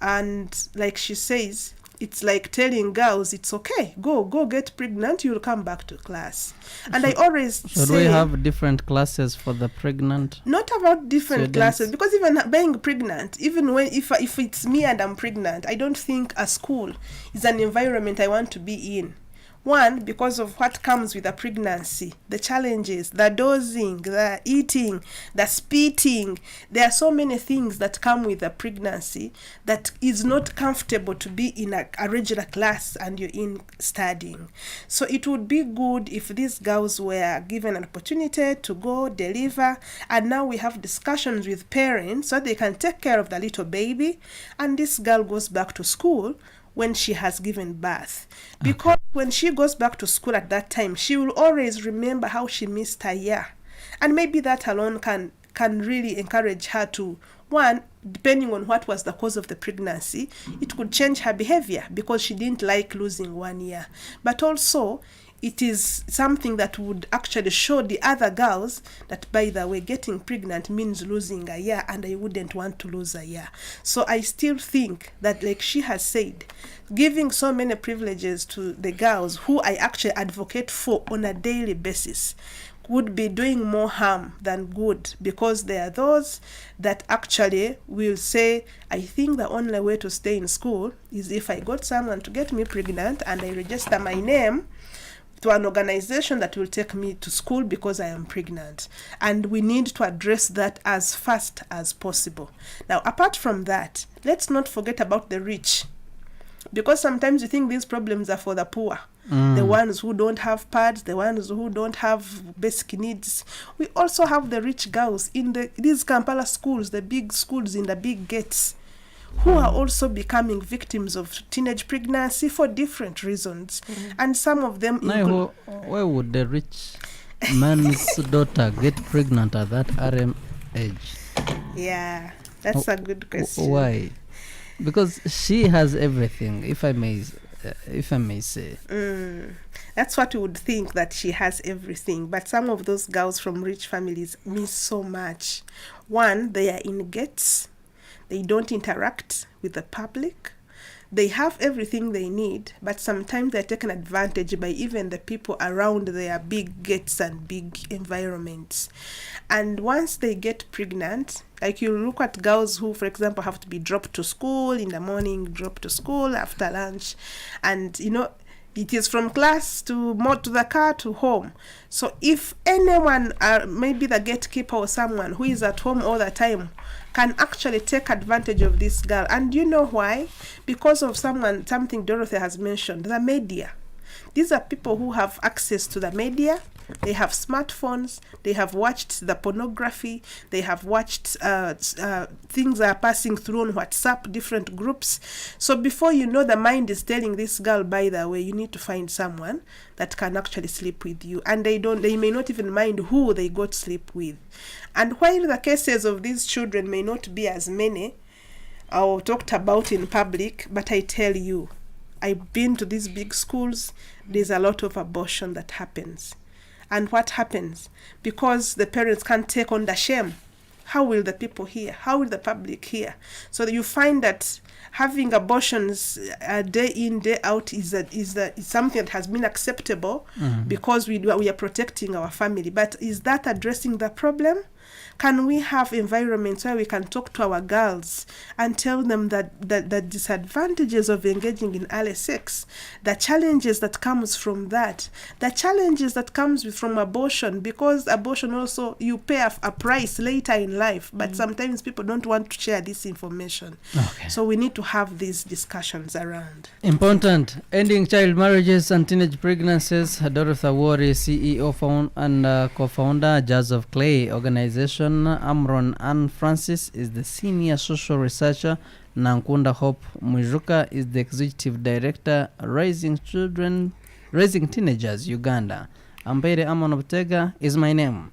and like she says, it's like telling girls, it's okay, go get pregnant, you'll come back to class. And I always say... Should we have different classes for the pregnant? Not about different students. Classes, because even being pregnant, even when if it's me and I'm pregnant, I don't think a school is an environment I want to be in. One, because of what comes with a pregnancy, the challenges, the dosing, the eating, the spitting. There are so many things that come with a pregnancy that is not comfortable to be in a regular class and you're in studying. So it would be good if these girls were given an opportunity to go deliver, and now we have discussions with parents so they can take care of the little baby, and this girl goes back to school when she has given birth. Because when she goes back to school at that time, she will always remember how she missed a year. And maybe that alone can really encourage her to, one, depending on what was the cause of the pregnancy, it could change her behavior because she didn't like losing 1 year. But also, it is something that would actually show the other girls that, by the way, getting pregnant means losing a year, and I wouldn't want to lose a year. So I still think that, like she has said, giving so many privileges to the girls who I actually advocate for on a daily basis would be doing more harm than good, because there are those that actually will say, I think the only way to stay in school is if I got someone to get me pregnant and I register my name to an organization that will take me to school because I am pregnant. And we need to address that as fast as possible. Now, apart from that, let's not forget about the rich. Because sometimes you think these problems are for the poor. The ones who don't have pads, the ones who don't have basic needs. We also have the rich girls in these Kampala schools, the big schools in the big gates, who are also becoming victims of teenage pregnancy for different reasons. And some of them... Now, why would the rich man's daughter get pregnant at that RM age? Yeah, that's a good question. Why? Because she has everything, if I may say. That's what you would think, that she has everything. But some of those girls from rich families miss so much. One, they are in gates. They don't interact with the public. They have everything they need, but sometimes they're taken advantage by even the people around their big gates and big environments. And once they get pregnant, like you look at girls who, for example, have to be dropped to school in the morning, dropped to school after lunch, and it is from class to the car to home. So if anyone, maybe the gatekeeper or someone who is at home all the time, can actually take advantage of this girl. And you know why? Because of something Dorothy has mentioned, the media. These are people who have access to the media. They have smartphones. They have watched the pornography. They have watched things are passing through on WhatsApp, different groups. So before you know, the mind is telling this girl, by the way, you need to find someone that can actually sleep with you. And they may not even mind who they go to sleep with. And while the cases of these children may not be as many or talked about in public, but I tell you, I've been to these big schools. There's a lot of abortion that happens. And what happens? Because the parents can't take on the shame. How will the people hear? How will the public hear? So that you find that having abortions day in, day out is something that has been acceptable because we are protecting our family. But is that addressing the problem? Can we have environments where we can talk to our girls and tell them that the disadvantages of engaging in early sex, the challenges that comes from that, the challenges that comes from abortion, because abortion also, you pay a price later in life, but sometimes people don't want to share this information. Okay. So we need to have these discussions around. Important. Ending child marriages and teenage pregnancies. Dorothy Awori, CEO and co-founder, Jazz of Clay organization. Amron Ann Francis is the senior social researcher. Nankunda Hope Mwijuka is the executive director, Raising Teenagers, Uganda. Ambere Amon Obtega is my name.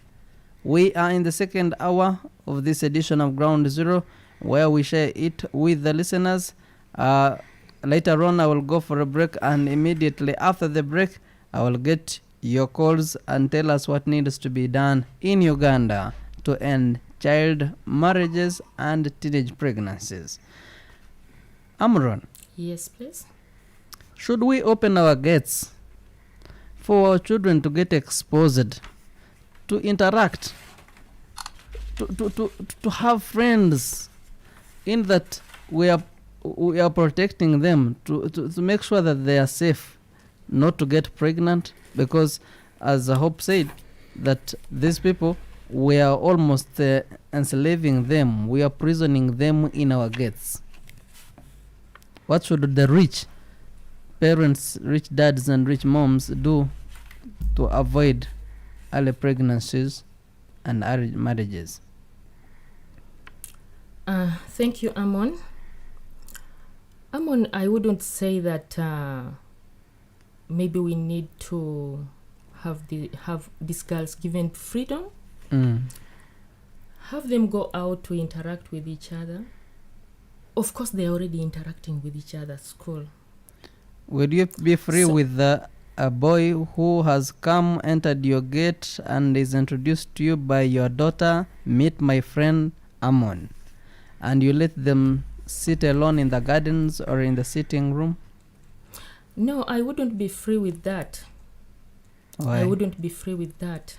We are in the second hour of this edition of Ground Zero, where we share it with the listeners. Later on, I will go for a break, and immediately after the break, I will get your calls and tell us what needs to be done in Uganda to end child marriages and teenage pregnancies. Amron. Yes, please. Should we open our gates for our children to get exposed, to interact, to have friends, in that we are protecting them, to make sure that they are safe, not to get pregnant? Because as Hope said, that these people, we are almost enslaving them. We are prisoning them in our gates. What should the rich parents, rich dads and rich moms do to avoid early pregnancies and early marriages? Thank you, Amon. Amon, I wouldn't say that maybe we need to have these girls given freedom. Have them go out to interact with each other. Of course, they're already interacting with each other at school. Would you be free with a boy who has entered your gate and is introduced to you by your daughter, meet my friend Amon, and you let them sit alone in the gardens or in the sitting room? No, I wouldn't be free with that. Why? I wouldn't be free with that.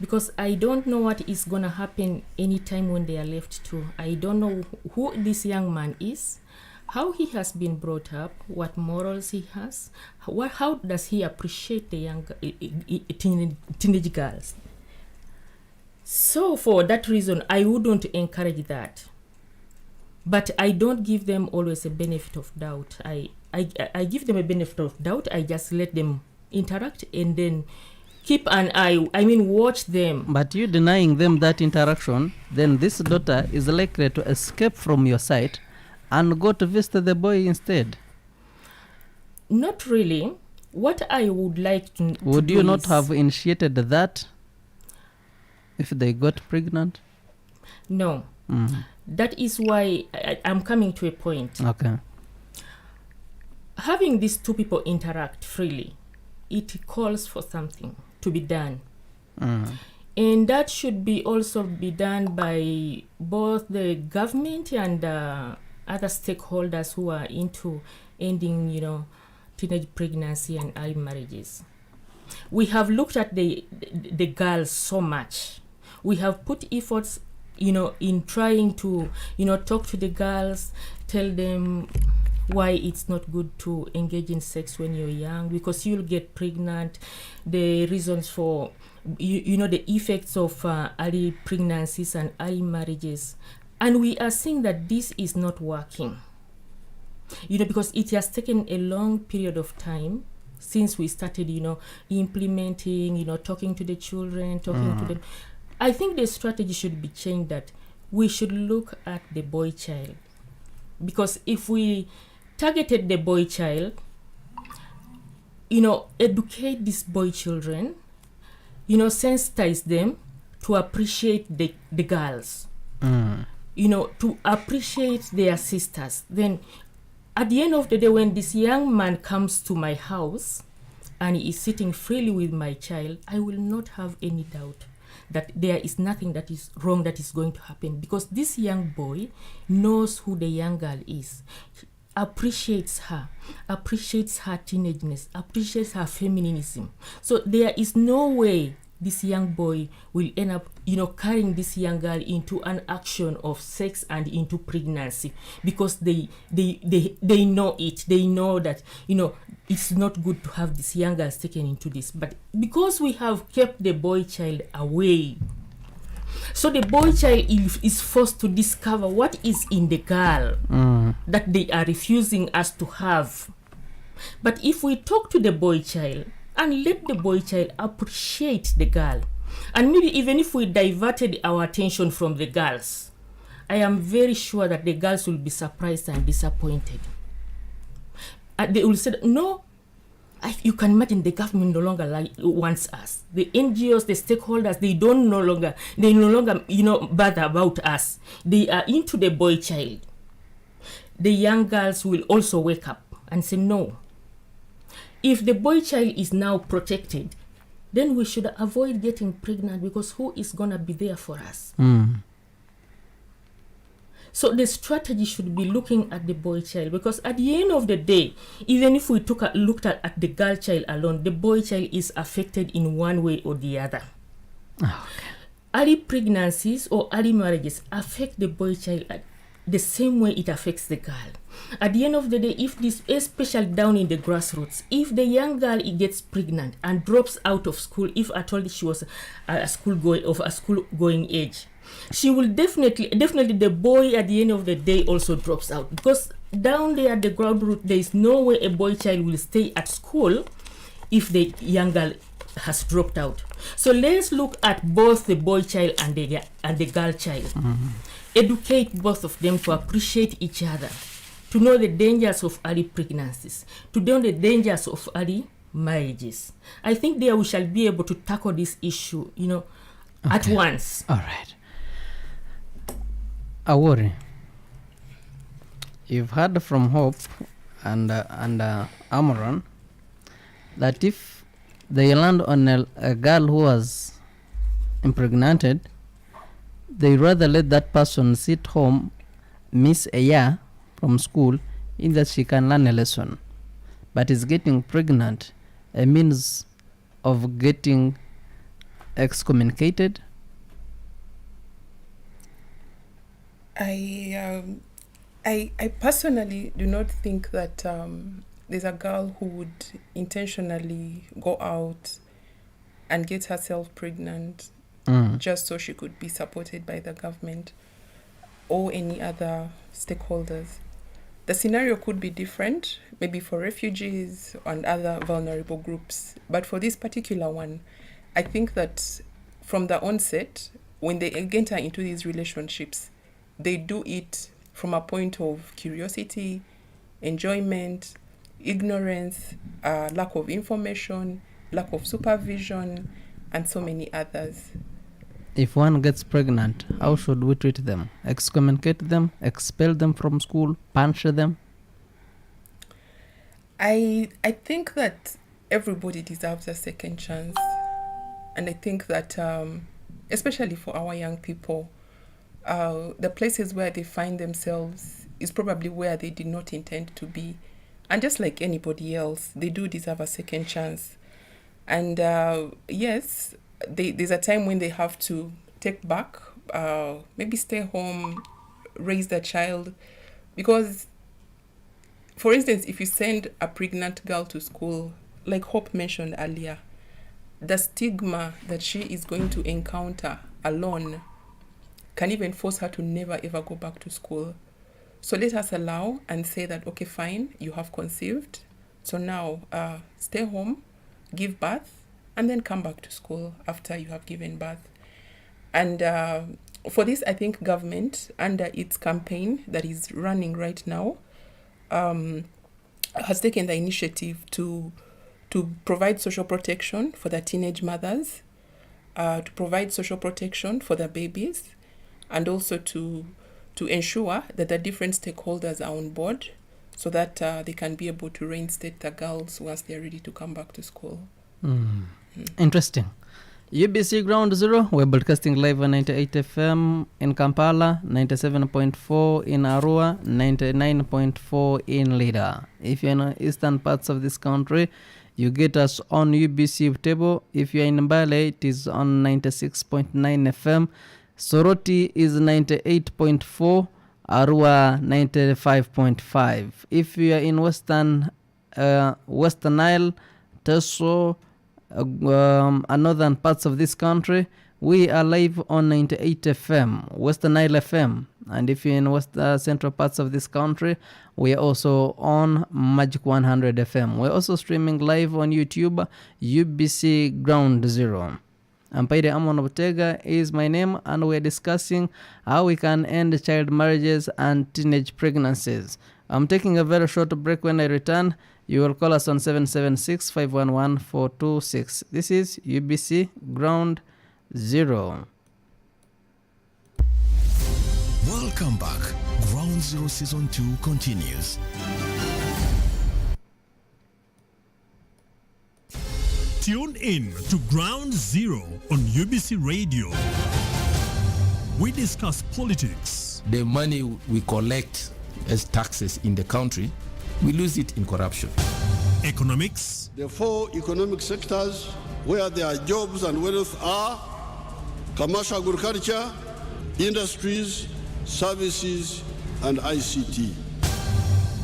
Because I don't know what is going to happen anytime when they are left to. I don't know who this young man is, how he has been brought up, what morals he has, how does he appreciate the young teenage girls. So for that reason, I wouldn't encourage that. But I don't give them always a benefit of doubt. I give them a benefit of doubt. I just let them interact and then keep an eye, watch them. But you denying them that interaction, then this daughter is likely to escape from your sight and go to visit the boy instead. Not really. What I would like to would you not have initiated that if they got pregnant? No. That is why I'm coming to a point. Okay. Having these two people interact freely, it calls for something to be done. And that should be also be done by both the government and other stakeholders who are into ending, teenage pregnancy and early marriages. We have looked at the girls so much. We have put efforts, in trying to, talk to the girls, tell them why it's not good to engage in sex when you're young, because you'll get pregnant, the reasons for, the effects of early pregnancies and early marriages. And we are seeing that this is not working, because it has taken a long period of time since we started, implementing, talking to the children, talking to them. I think the strategy should be changed, that we should look at the boy child. Because if we targeted the boy child, educate these boy children, sensitize them to appreciate the girls, to appreciate their sisters. Then at the end of the day, when this young man comes to my house and he is sitting freely with my child, I will not have any doubt that there is nothing that is wrong that is going to happen, because this young boy knows who the young girl is, appreciates her teenageness, appreciates her feminism. So there is no way this young boy will end up, carrying this young girl into an action of sex and into pregnancy, because they know it. They know that, it's not good to have these young girls taken into this. But because we have kept the boy child away, so the boy child is forced to discover what is in the girl that they are refusing us to have. But if we talk to the boy child and let the boy child appreciate the girl, and maybe even if we diverted our attention from the girls, I am very sure that the girls will be surprised and disappointed. And they will say, no, you can imagine the government no longer wants us. The NGOs, the stakeholders, they no longer, bother about us. They are into the boy child. The young girls will also wake up and say, no. If the boy child is now protected, then we should avoid getting pregnant, because who is going to be there for us? So the strategy should be looking at the boy child, because at the end of the day, even if we looked at the girl child alone, the boy child is affected in one way or the other. Early pregnancies or early marriages affect the boy child the same way it affects the girl. At the end of the day, if this, especially down in the grassroots, if the young girl gets pregnant and drops out of school, if at all she was a school going age, she will definitely the boy at the end of the day also drops out, because down there at the ground root, there is no way a boy child will stay at school if the young girl has dropped out. So let's look at both the boy child and the girl child. Educate both of them to appreciate each other, to know the dangers of early pregnancies, to know the dangers of early marriages. I think there we shall be able to tackle this issue, at once. All right. Awori, you've heard from Hope and Amaran that if they land on a girl who was impregnated, they rather let that person sit home, miss a year from school, in that she can learn a lesson. But is getting pregnant a means of getting excommunicated? I personally do not think that there's a girl who would intentionally go out and get herself pregnant just so she could be supported by the government or any other stakeholders. The scenario could be different, maybe for refugees and other vulnerable groups. But for this particular one, I think that from the onset, when they enter into these relationships, they do it from a point of curiosity, enjoyment, ignorance, lack of information, lack of supervision, and so many others. If one gets pregnant, how should we treat them? Excommunicate them, expel them from school, punish them? I think that everybody deserves a second chance. And I think that, especially for our young people, the places where they find themselves is probably where they did not intend to be. And just like anybody else, they do deserve a second chance. And yes, there's a time when they have to take back, maybe stay home, raise their child. Because, for instance, if you send a pregnant girl to school, like Hope mentioned earlier, the stigma that she is going to encounter alone can even force her to never ever go back to school. So let us allow and say that, okay, fine, you have conceived, So now stay home, give birth, and then come back to school after you have given birth. And for this, I think government, under its campaign that is running right now, has taken the initiative to provide social protection for the teenage mothers, to provide social protection for the babies, and also to ensure that the different stakeholders are on board so that they can be able to reinstate the girls once they're ready to come back to school. Interesting. UBC Ground Zero, we're broadcasting live on 98 FM in Kampala, 97.4 in Arua, 99.4 in Lida. If you're in the eastern parts of this country, you get us on UBC Butebo. If you're in Mbale, it is on 96.9 FM. Soroti is 98.4, Arua 95.5. If you are in Western Nile, Teso, and northern parts of this country, we are live on 98 FM, Western Nile FM. And if you're in central parts of this country, we are also on Magic 100 FM. We're also streaming live on YouTube, UBC Ground Zero. Ampaire Amon Butega is my name, and we're discussing how we can end child marriages and teenage pregnancies. I'm taking a very short break. When I return, you will call us on 776-511-426. This is UBC Ground Zero. Welcome back. Ground Zero Season 2 continues. Tune in to Ground Zero on UBC Radio. We discuss politics. The money we collect as taxes in the country, we lose it in corruption. Economics. The four economic sectors where their jobs and wealth are: commercial agriculture, industries, services, and ICT.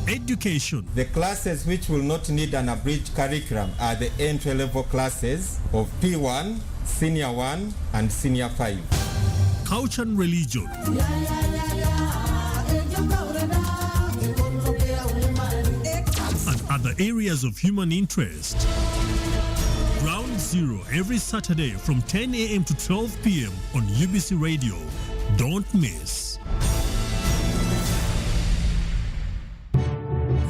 Education. The classes which will not need an abridged curriculum are the entry-level classes of P1, Senior 1, and Senior 5. Culture and religion. And other areas of human interest. Ground Zero every Saturday from 10 a.m. to 12 p.m. on UBC Radio. Don't miss.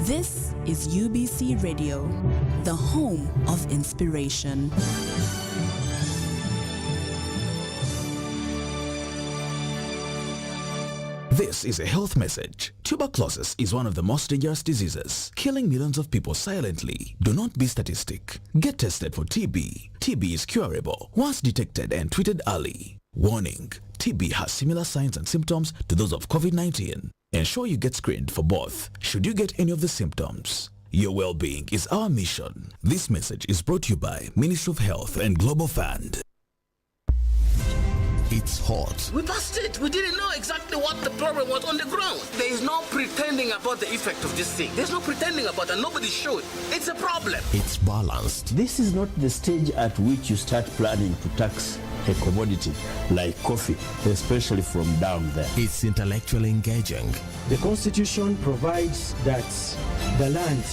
This is UBC Radio, the home of inspiration. This is a health message. Tuberculosis is one of the most dangerous diseases, killing millions of people silently. Do not be statistic. Get tested for TB. TB is curable once detected and treated early. Warning: TB has similar signs and symptoms to those of COVID-19. Ensure you get screened for both should you get any of the symptoms. Your well-being is our mission. This message is brought to you by Ministry of Health and Global Fund. It's hot. We busted. We didn't know exactly what the problem was on the ground. There is no pretending about the effect of this thing. There's no pretending about it. Nobody should. It's a problem. It's balanced. This is not the stage at which you start planning to tax a commodity like coffee, especially from down there. It's intellectually engaging. The Constitution provides that the land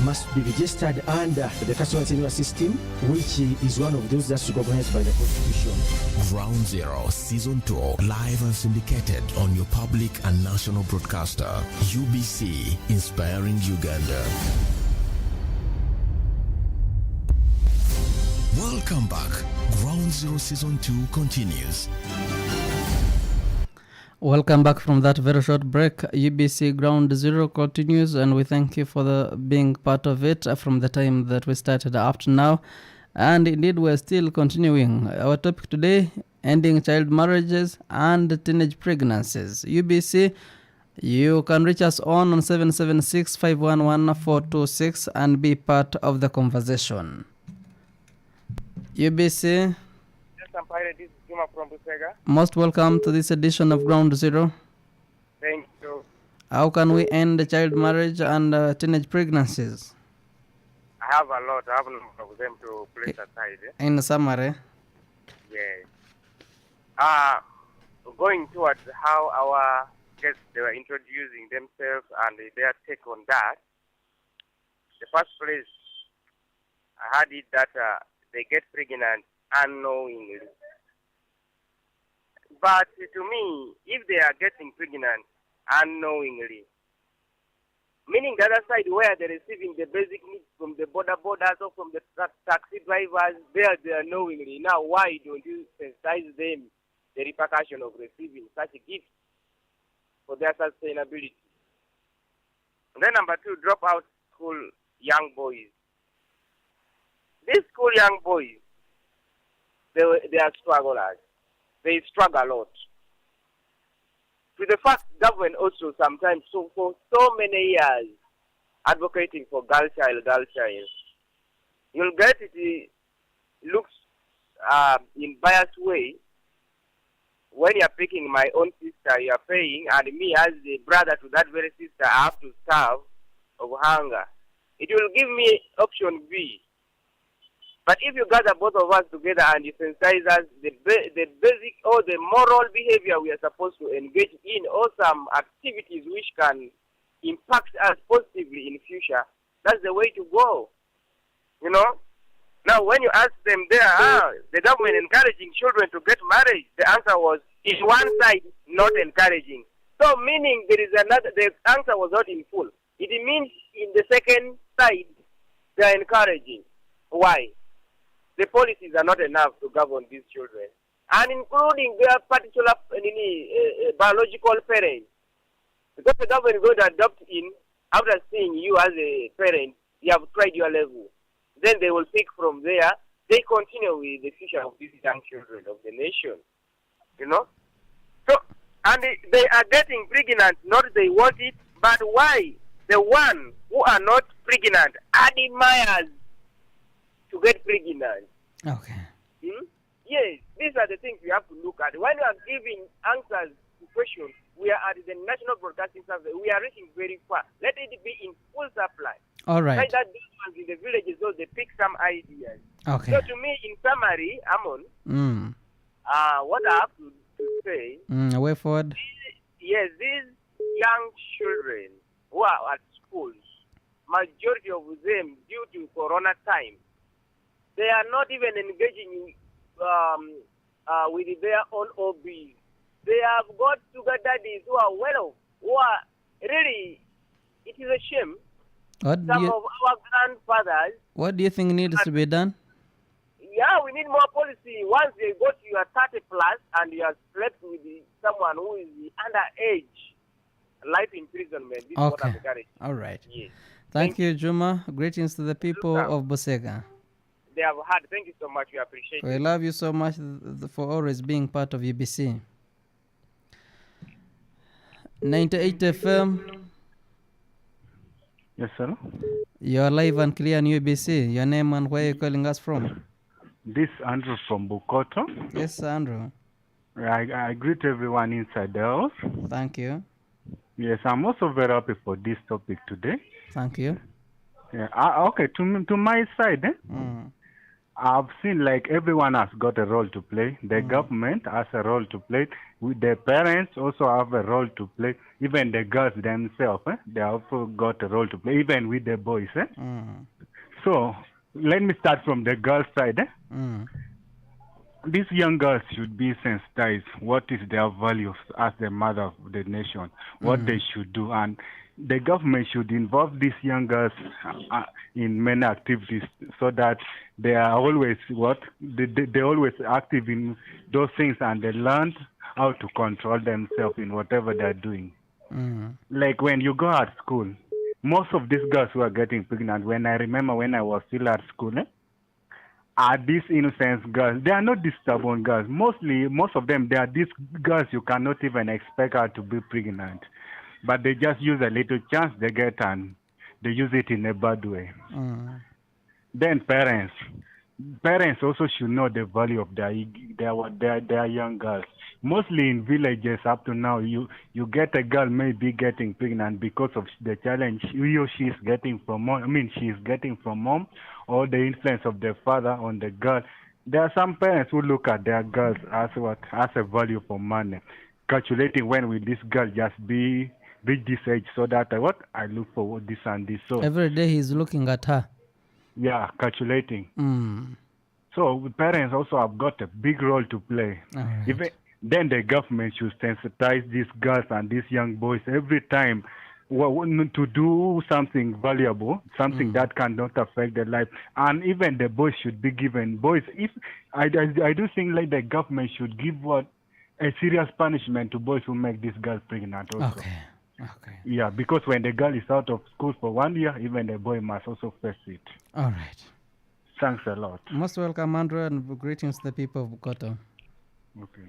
must be registered under the custodial tenure system, which is one of those that's recognized by the Constitution. Ground Zero Season 2, live and syndicated on your public and national broadcaster, UBC, inspiring Uganda. Welcome back. Ground Zero Season 2 continues. Welcome back from that very short break. UBC Ground Zero continues, and we thank you for being part of it from the time that we started up to now. And indeed, we're still continuing. Our topic today, ending child marriages and teenage pregnancies. UBC, you can reach us on 776-511-426 and be part of the conversation. UBC. This is Juma from Busega. Most welcome to this edition of Ground Zero. Thank you. How can we end child marriage and teenage pregnancies? I have a lot. I have a lot of them to place aside. In summary? Yes. Going towards how our guests, they were introducing themselves and their take on that. the first place, I heard it that they get pregnant unknowingly. But to me, if they are getting pregnant unknowingly, meaning the other side where they're receiving the basic needs from the borders or from the taxi drivers, there they are knowingly. Now, why don't you sensitize them the repercussion of receiving such a gift for their sustainability? And then number two, drop out school young boys. These school young boys, they are strugglers. They struggle a lot. To the fact, government also sometimes, so for so many years, advocating for girl child, you'll get it looks in biased way. When you're picking my own sister, you're paying, and me as the brother to that very sister, I have to starve of hunger. It will give me option B. But if you gather both of us together and you sensitize us, the basic or the moral behavior we are supposed to engage in, or some activities which can impact us positively in future, that's the way to go. You know? Now, when you ask them there, the government encouraging children to get married, the answer was, in one side, not encouraging. So, meaning there is another, the answer was not in full. It means in the second side, they are encouraging. Why? The policies are not enough to govern these children, and including their particular biological parents. Because the government is going to adopt in, after seeing you as a parent, you have tried your level. Then they will pick from there. They continue with the future of these young children of the nation. You know? So, and they are getting pregnant, not they want it, but why? The one who are not pregnant admires to get pregnant. Okay. Yes, these are the things we have to look at. When we are giving answers to questions, we are at the National Broadcasting Service. We are reaching very far. Let it be in full supply. All right. Like that, those ones in the villages, so they pick some ideas. Okay. So to me, in summary, Amon, what I have to say, way forward. yes, these young children who are at schools, majority of them, due to Corona time, they are not even engaging with their own hobbies. They have got sugar daddies who are well off, who are really, it is a shame. Some of our grandfathers. What do you think needs to be done? Yeah, we need more policy. Once they go to your 30 plus and you have slept with someone who is underage, life imprisonment. This is what I'm encouraging. All right. Yes. Thank you, Juma. Greetings to the people of Busega. They have had. Thank you so much. We appreciate We it. love you so much for always being part of UBC. 98 FM. Yes, sir. You're live and clear on UBC. Your name and where you're calling us from? This Andrew from Bukoto. Yes, Andrew. I greet everyone inside the house. Thank you. Yes, I'm also very happy for this topic today. Thank you. Yeah, okay, to my side, I've seen like everyone has got a role to play. The government has a role to play. The parents also have a role to play. Even the girls themselves, they also got a role to play, even with the boys. So, let me start from the girls' side. These young girls should be sensitized. What is their values as the mother of the nation? What they should do. And the government should involve these young girls in many activities so that they are always they're always active in those things and they learn how to control themselves in whatever they're doing. Like when you go at school, most of these girls who are getting pregnant, when I remember when I was still at school, are these innocent girls. They are not these stubborn girls. Most of them, they are these girls you cannot even expect her to be pregnant. But they just use a little chance they get and they use it in a bad way. Then parents also should know the value of their young girls. Mostly in villages up to now, you get a girl maybe getting pregnant because of the challenge he or she is getting from mom. I mean, she is getting from mom, or the influence of the father on the girl. There are some parents who look at their girls as a value for money, calculating when will this girl just be reach this age so that I look for this and this. So Every day he's looking at her. yeah, calculating. Mm. So parents also have got a big role to play. All right. Even then, the government should sensitize these girls and these young boys every time to do something valuable, something that cannot affect their life. And even the boys should be given if I do think like the government should give a serious punishment to boys who make these girls pregnant also. Okay. Yeah, because when the girl is out of school for 1 year, even the boy must also face it. All right. Thanks a lot. Most welcome, Andrew, and greetings to the people of Bukoto. Okay.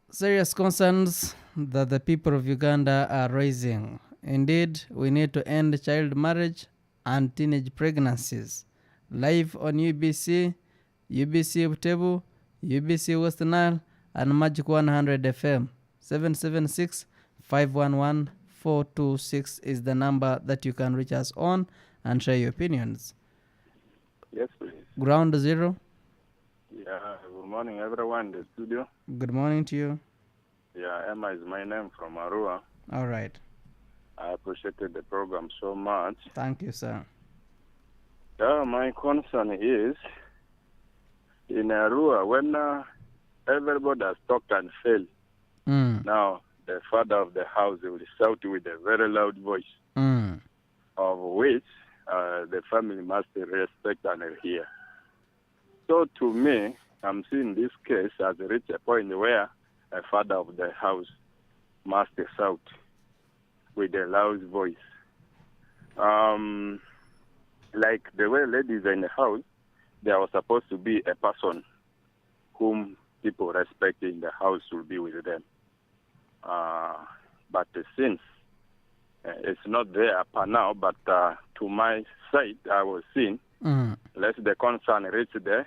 Serious concerns that the people of Uganda are raising. Indeed, we need to end child marriage and teenage pregnancies. Live on UBC Butebo, UBC West Nile, and Magic 100 FM. 776-511-426 is the number that you can reach us on and share your opinions. Yes, please. Ground Zero. Yeah, good morning, everyone in the studio. Good morning to you. Yeah, Emma is my name from Arua. All right. I appreciated the program so much. Thank you, sir. My concern is, in Arua, when everybody has talked and failed, now the father of the house will shout with a very loud voice, of which the family must respect and adhere. So to me, I'm seeing this case as reached a point where a father of the house must shout with a loud voice. Like the way ladies are in the house, there was supposed to be a person whom people respect in the house will be with them. But since it's not there per now, but to my side, I was seeing, let the concern reach the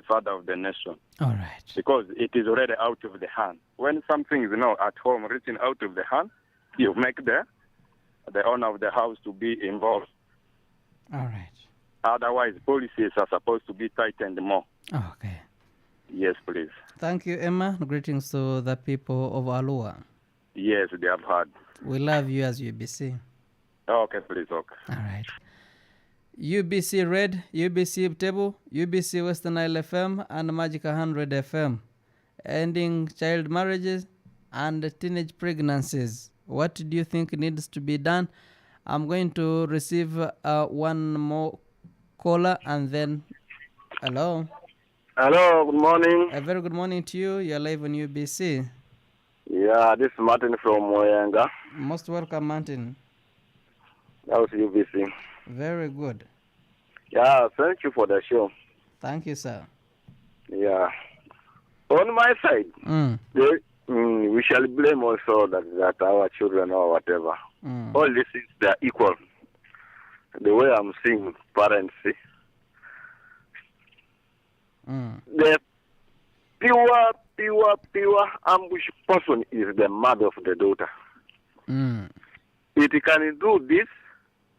father of the nation. All right. Because it is already out of the hand. When something is now at home reaching out of the hand, you make the owner of the house to be involved. All right. Otherwise, policies are supposed to be tightened more. Okay. Yes, please. Thank you, Emma. Greetings to the people of Alua. Yes, they have heard. We love you as UBC. Okay, please, okay. All right. UBC Red, UBC Butebo, UBC Western Nile FM, and Magic 100 FM. Ending child marriages and teenage pregnancies. What do you think needs to be done? I'm going to receive one more caller and then... Hello? Hello, good morning. A very good morning to you. You're live on UBC. Yeah, this is Martin from Moyanga. Most welcome, Martin. That was UBC. Very good. Yeah, thank you for the show. Thank you, sir. Yeah. On my side, we shall blame also that our children or whatever. All these things, they are equal. The way I'm seeing parents, see? The pure ambush person is the mother of the daughter. It can do this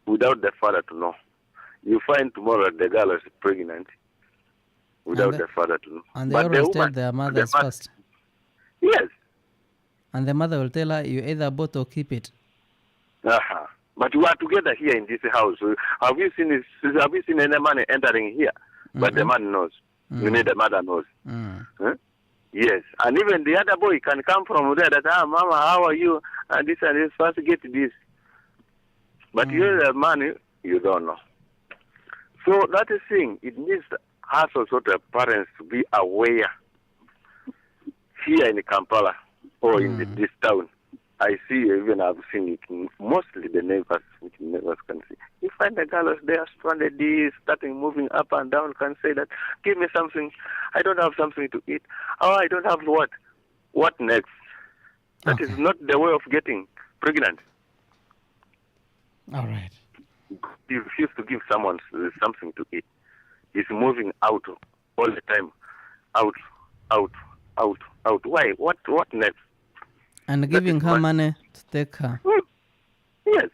without the father to know. You find tomorrow the girl is pregnant without the father to know. And they always tell their mothers first. Yes. And the mother will tell her, you either abort or keep it. But we are together here in this house. Have you seen any man entering here? But the man knows. You need the mother knows. Huh? Yes. And even the other boy can come from there that, Mama, how are you? And this, first get this. But you're the man, you don't know. So that is thing. It needs us also, the parents, to be aware here in Kampala or in this town. I see, even I've seen it, mostly the neighbors, which neighbors can see. You find the girls, they are stranded, starting moving up and down, can say that, give me something, I don't have something to eat. Oh, I don't have what? What next? That is not the way of getting pregnant. All right. You refuse to give someone something to eat. He's moving out all the time. Out. Why? What next? And giving her money to take her. Yes.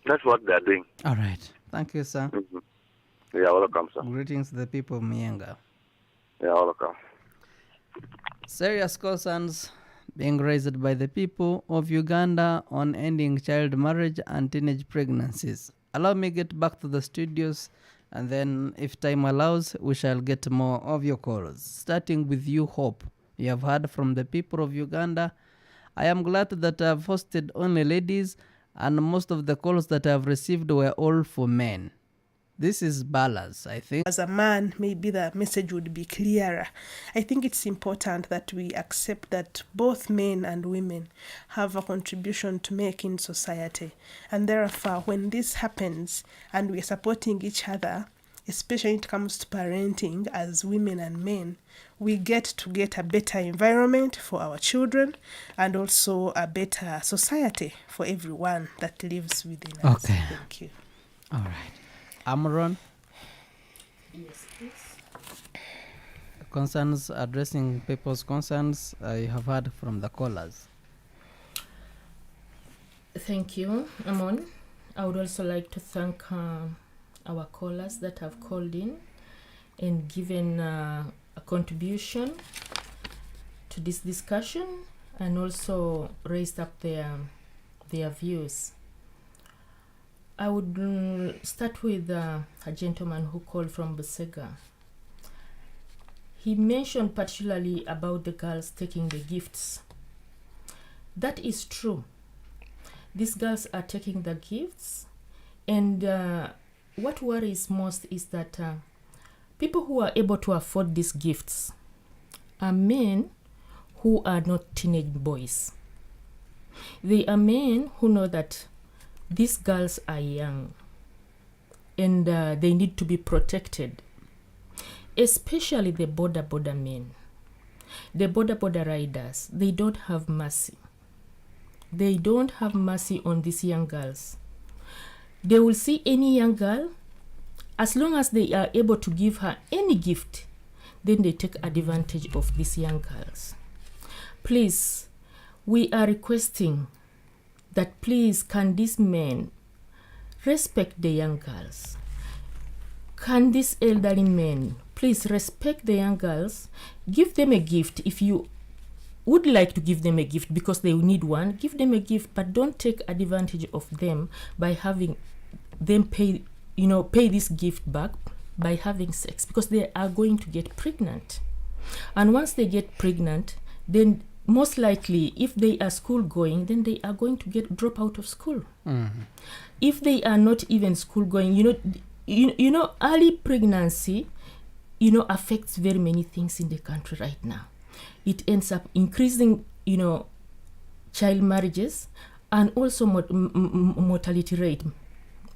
That's what they're doing. All right. Thank you, sir. Yeah, welcome, sir. Greetings to the people of Mienga. Yeah, welcome. Serious concerns being raised by the people of Uganda on ending child marriage and teenage pregnancies. Allow me get back to the studios, and then if time allows, we shall get more of your calls. Starting with you, Hope. You have heard from the people of Uganda. I am glad that I have hosted only ladies, and most of the calls that I have received were all for men. This is balance, I think. As a man, maybe the message would be clearer. I think it's important that we accept that both men and women have a contribution to make in society. And therefore, when this happens and we're supporting each other, especially when it comes to parenting as women and men, we get a better environment for our children and also a better society for everyone that lives within us. Okay. Thank you. All right. Amron? Yes, please. Concerns, addressing people's concerns, I have heard from the callers. Thank you, Amon. I would also like to thank our callers that have called in and given a contribution to this discussion and also raised up their views. I would start with a gentleman who called from Busega. He mentioned particularly about the girls taking the gifts. That is true. These girls are taking the gifts, and what worries most is that people who are able to afford these gifts are men who are not teenage boys. They are men who know that these girls are young and they need to be protected, especially the border men. The border riders, they don't have mercy. They don't have mercy on these young girls. They will see any young girl, as long as they are able to give her any gift, then they take advantage of these young girls. Please, we are requesting that please, can these men respect the young girls? Can these elderly men please respect the young girls? Give them a gift. If you would like to give them a gift because they need one, give them a gift, but don't take advantage of them by having them pay this gift back by having sex, because they are going to get pregnant. And once they get pregnant, then most likely, if they are school going, then they are going to drop out of school. Mm-hmm. If they are not even school going, early pregnancy, affects very many things in the country right now. It ends up increasing, child marriages and also mortality rate,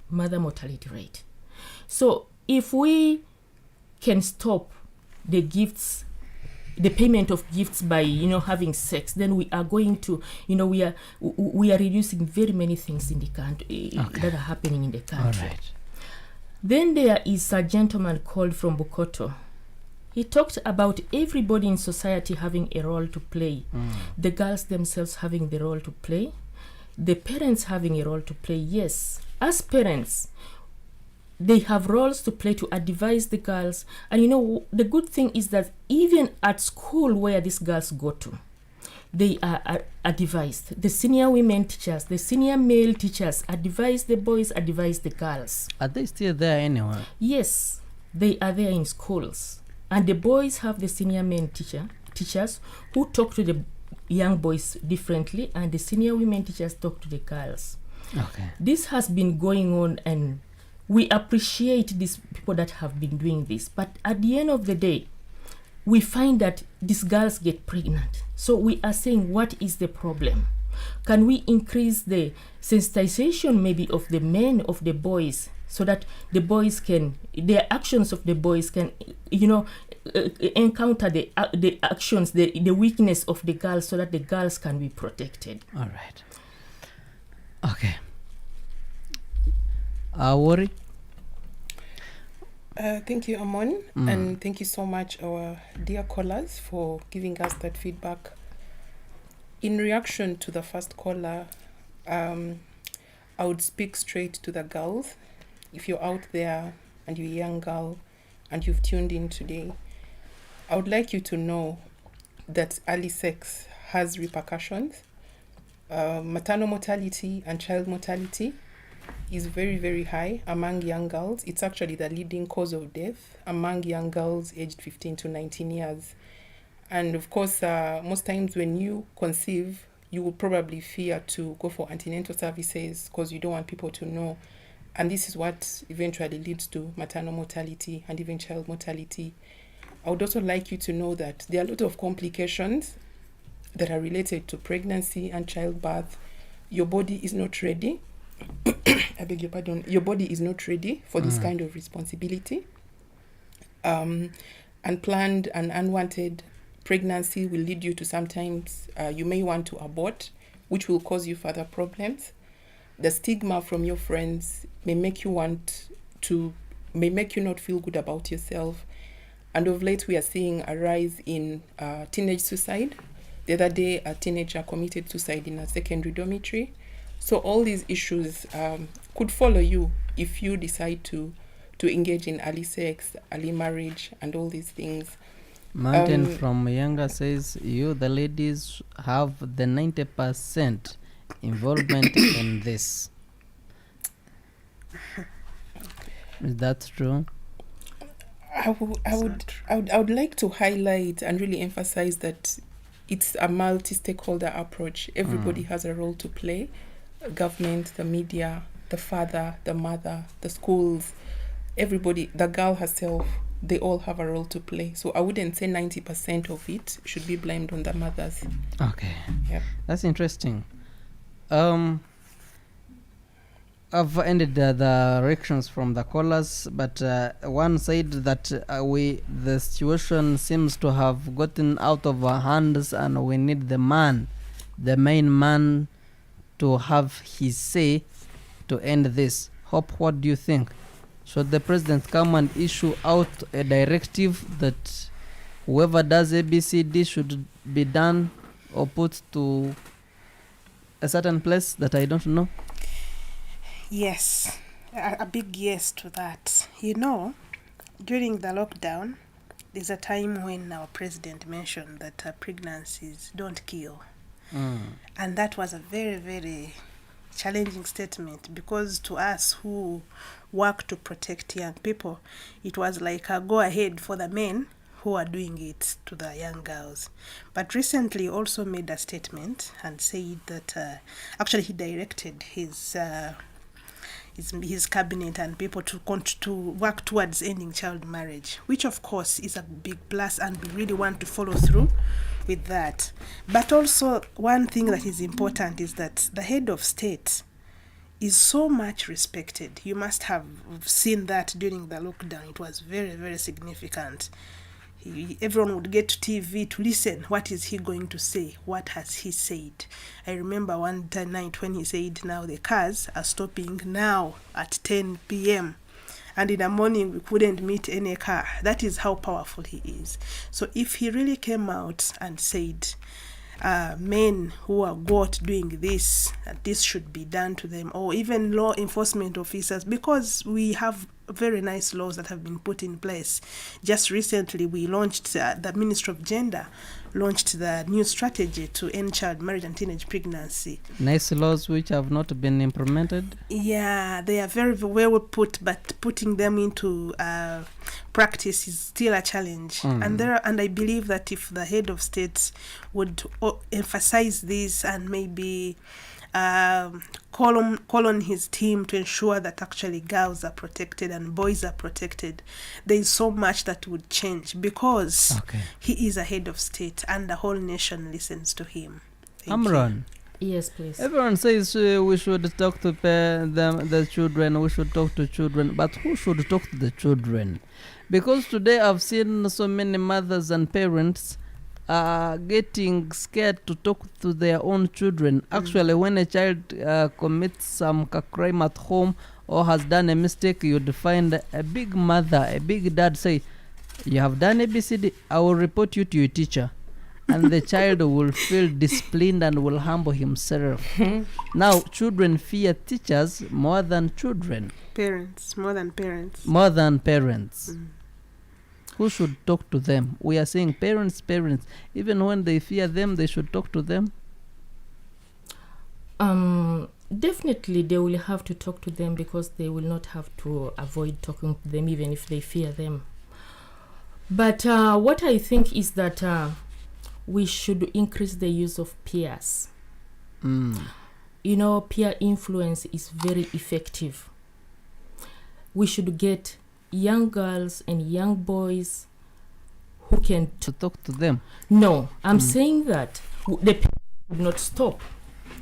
mother mortality rate. So if we can stop the gifts, the payment of gifts by having sex, then we are going to we are reducing very many things in the country that are happening in the country. All right. Then there is a gentleman called from Bukoto. He talked about everybody in society having a role to play. The girls themselves having the role to play, the parents having a role to play. Yes, as parents, they have roles to play to advise the girls. And the good thing is that even at school where these girls go to, they are advised. The senior women teachers, the senior male teachers advise the boys, advise the girls. Are they still there anyway? Yes, they are there in schools. And the boys have the senior men teachers who talk to the young boys differently, and the senior women teachers talk to the girls. Okay. This has been going on, and we appreciate these people that have been doing this. But at the end of the day, we find that these girls get pregnant. So we are saying, what is the problem? Can we increase the sensitization maybe of the men, of the boys, so that the boys can, their actions of the boys can, encounter the actions, the weakness of the girls, so that the girls can be protected. All right. Okay. Worry? Thank you, Amon, and thank you so much, our dear callers, for giving us that feedback. In reaction to the first caller, I would speak straight to the girls. If you're out there and you're a young girl and you've tuned in today, I would like you to know that early sex has repercussions. Maternal mortality and child mortality is very, very high among young girls. It's actually the leading cause of death among young girls aged 15 to 19 years. And of course, most times when you conceive, you will probably fear to go for antenatal services because you don't want people to know. And this is what eventually leads to maternal mortality and even child mortality. I would also like you to know that there are a lot of complications that are related to pregnancy and childbirth. Your body is not ready. I beg your pardon. Your body is not ready for this kind of responsibility. Unplanned and unwanted pregnancy will lead you to sometimes you may want to abort, which will cause you further problems. The stigma from your friends may make you not feel good about yourself. And of late, we are seeing a rise in teenage suicide. The other day, a teenager committed suicide in a secondary dormitory. So all these issues could follow you if you decide to engage in early sex, early marriage, and all these things. Mountain from Younger says, you, the ladies, have the 90% involvement in this. Is that true? I would like to highlight and really emphasize that it's a multi-stakeholder approach. Everybody has a role to play. Government, the media, the father, the mother, the schools, everybody, the girl herself, they all have a role to play. So I wouldn't say 90% of it should be blamed on the mothers. Okay. Yeah. That's interesting. I've ended the reactions from the callers, but one said that the situation seems to have gotten out of our hands and we need the main man to have his say to end this. Hope, what do you think? Should the president come and issue out a directive that whoever does ABCD should be done or put to a certain place that I don't know? Yes, a big yes to that. You know, during the lockdown, there's a time when our president mentioned that pregnancies don't kill. And that was a very, very challenging statement, because to us who work to protect young people, it was like a go ahead for the men who are doing it to the young girls. But recently also made a statement and said that actually he directed his cabinet and people to work towards ending child marriage, which of course is a big plus, and we really want to follow through with that. But also one thing that is important is that the head of state is so much respected. You must have seen that during the lockdown. It was very, very significant. Everyone would get to TV to listen. What is he going to say? What has he said? I remember one night when he said, now the cars are stopping now at 10 p.m. And in the morning, we couldn't meet any car. That is how powerful he is. So if he really came out and said, men who are caught doing this, that this should be done to them, or even law enforcement officers, because we have very nice laws that have been put in place. Just recently, we launched, the Ministry of Gender launched the new strategy to end child marriage and teenage pregnancy. Nice laws which have not been implemented? Yeah, they are very well put, but putting them into practice is still a challenge. And I believe that if the head of state would emphasize this and maybe call on his team to ensure that actually girls are protected and boys are protected, there is so much that would change, because he is a head of state and the whole nation listens to him. Amran. Yes, please. Everyone says we should talk to the children, we should talk to children, but who should talk to the children? Because today I've seen so many mothers and parents getting scared to talk to their own children. Actually, when a child commits some crime at home or has done a mistake, you'd find a big mother, a big dad say, you have done ABCD, I will report you to your teacher. And the child will feel disciplined and will humble himself. Now, children fear teachers more than children. Parents, more than parents. More than parents. Who should talk to them? We are saying parents. Even when they fear them, they should talk to them. Definitely they will have to talk to them, because they will not have to avoid talking to them even if they fear them. But what I think is that we should increase the use of peers. Peer influence is very effective. We should get young girls and young boys who can to talk to them. No, I'm saying that the parents should not stop.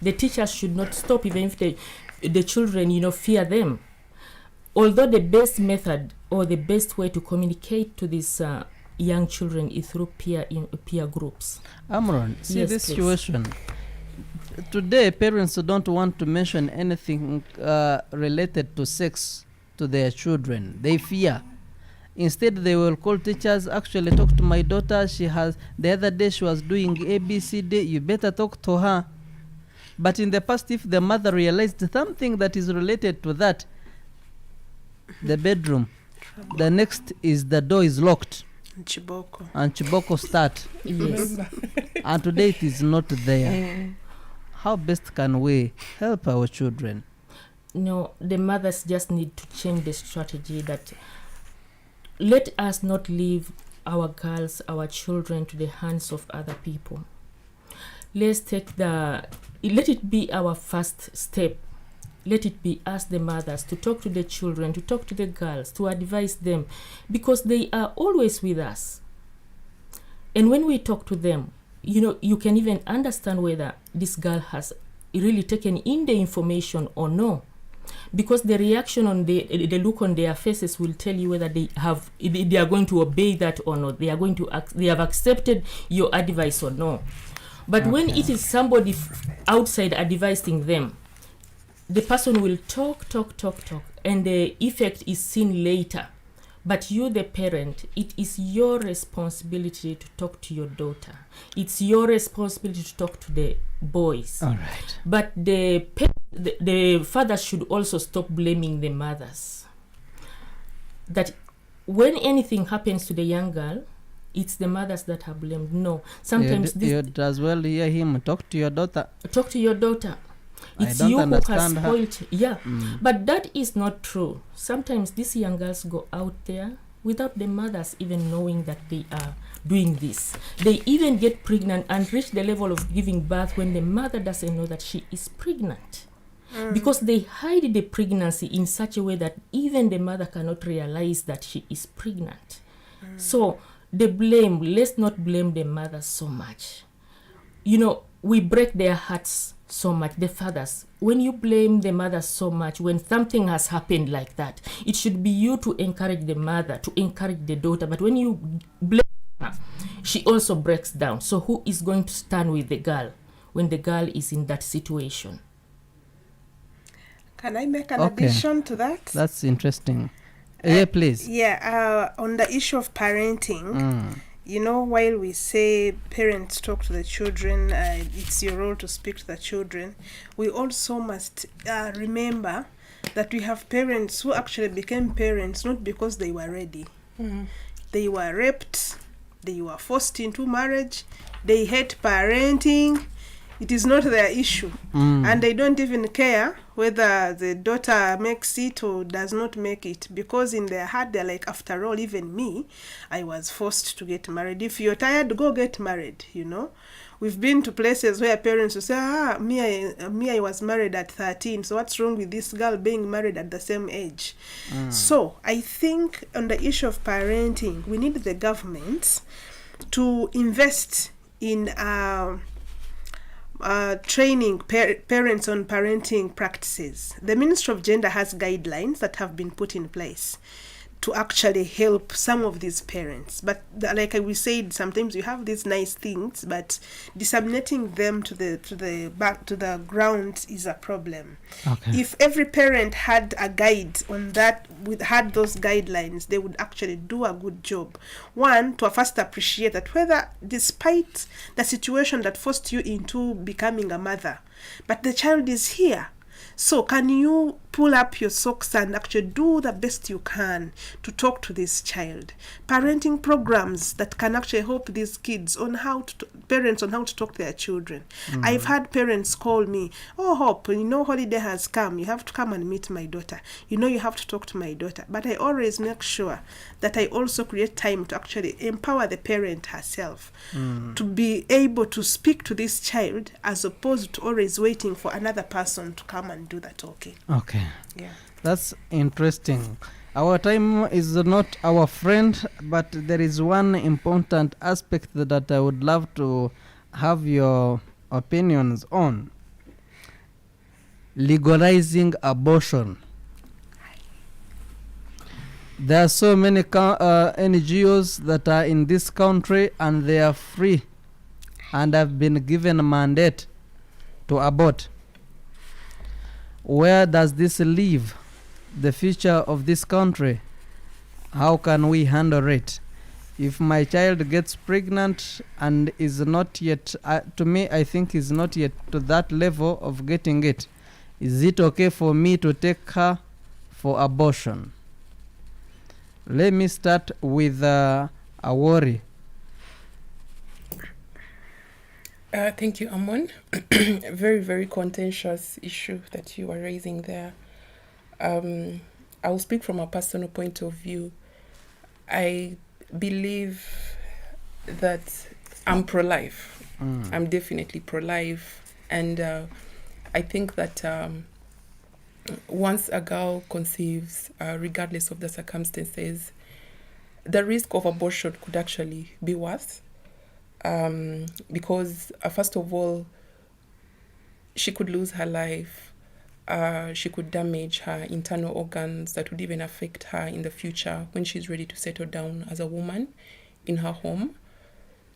The teachers should not stop even if the children, fear them. Although the best method or the best way to communicate to these young children is through peer groups. Amron, see yes, this please. situation. Today, parents don't want to mention anything related to sex to their children. They fear. Instead, they will call teachers. Actually, talk to my daughter. The other day she was doing ABCD. You better talk to her. But in the past, if the mother realized something that is related to that, the bedroom, the next is the door is locked. Chiboko. And Chiboko start. Yes. And today it is not there. How best can we help our children? No, the mothers just need to change the strategy that let us not leave our girls, our children to the hands of other people. Let it be our first step. Let it be us, the mothers, to talk to the children, to talk to the girls, to advise them, because they are always with us. And when we talk to them, you can even understand whether this girl has really taken in the information or no. Because the reaction on the look on their faces will tell you whether they are going to obey that or not. They have accepted your advice or no. But when it is somebody outside advising them, the person will talk, and the effect is seen later. But you, the parent, it is your responsibility to talk to your daughter. It's your responsibility to talk to the boys. All right. But the fathers should also stop blaming the mothers. That when anything happens to the young girl, it's the mothers that are blamed. No, sometimes you'd as well hear him talk to your daughter. Talk to your daughter. It's you who has spoiled. Yeah, but that is not true. Sometimes these young girls go out there without the mothers even knowing that they are doing this. They even get pregnant and reach the level of giving birth when the mother doesn't know that she is pregnant. Because they hide the pregnancy in such a way that even the mother cannot realize that she is pregnant. So let's not blame the mothers so much. We break their hearts so much, the fathers. When you blame the mothers so much, when something has happened like that, it should be you to encourage the mother, to encourage the daughter. But when you blame her, she also breaks down. So who is going to stand with the girl when the girl is in that situation? Can I make an addition to that? That's interesting. Yeah, please. On the issue of parenting, while we say parents talk to the children, it's your role to speak to the children, we also must remember that we have parents who actually became parents not because they were ready. They were raped, they were forced into marriage, they hate parenting. It is not their issue. And they don't even care whether the daughter makes it or does not make it, because in their heart they're like, after all, even me, I was forced to get married. If you're tired, go get married. We've been to places where parents will say, me I was married at 13, so what's wrong with this girl being married at the same age? So I think on the issue of parenting, we need the government to invest in training parents on parenting practices. The Ministry of Gender has guidelines that have been put in place to actually help some of these parents. But like we said, sometimes you have these nice things, but disseminating them to the ground is a problem. If every parent had a guide on that, had those guidelines, they would actually do a good job. One, to first appreciate that whether, despite the situation that forced you into becoming a mother, but the child is here. So can you pull up your socks and actually do the best you can to talk to this child. Parenting programs that can actually help these kids on parents on how to talk to their children. I've had parents call me, "Oh, Hope, holiday has come. You have to come and meet my daughter. You have to talk to my daughter." But I always make sure that I also create time to actually empower the parent herself to be able to speak to this child, as opposed to always waiting for another person to come and do the talking. Okay. Yeah. That's interesting. Our time is not our friend, but there is one important aspect that I would love to have your opinions on. Legalizing abortion. There are so many NGOs that are in this country, and they are free and have been given a mandate to abort. Where does this leave the future of this country? How can we handle it? If my child gets pregnant and is not yet, to me, I think is not yet to that level of getting it, is it okay for me to take her for abortion? Let me start with Awori. Thank you, Amon. Very, very contentious issue that you are raising there. I will speak from a personal point of view. I believe that I'm pro-life. I'm definitely pro-life. And I think that once a girl conceives, regardless of the circumstances, the risk of abortion could actually be worse. Because first of all, she could lose her life. She could damage her internal organs that would even affect her in the future when she's ready to settle down as a woman in her home.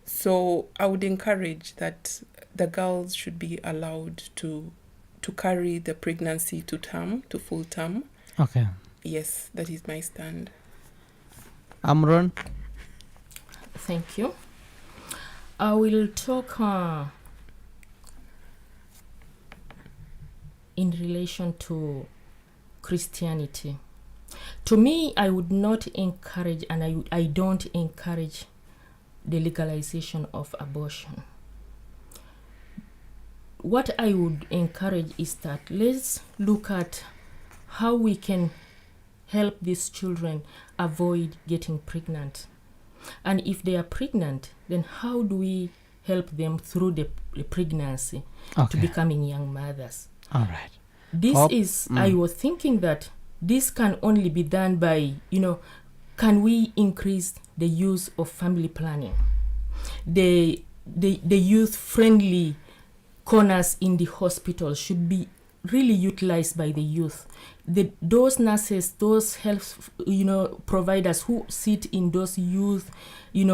So I would encourage that the girls should be allowed to carry the pregnancy to term, to full term. Okay. Yes, that is my stand. Amron? Thank you. I will talk in relation to Christianity. To me, I would not encourage, and I don't encourage the legalization of abortion. What I would encourage is that let's look at how we can help these children avoid getting pregnant. And if they are pregnant, then how do we help them through the pregnancy to becoming young mothers? All right. This I was thinking that this can only be done by, can we increase the use of family planning? The youth-friendly corners in the hospital should be really utilized by the youth. Those nurses, those health, providers who sit in those youth,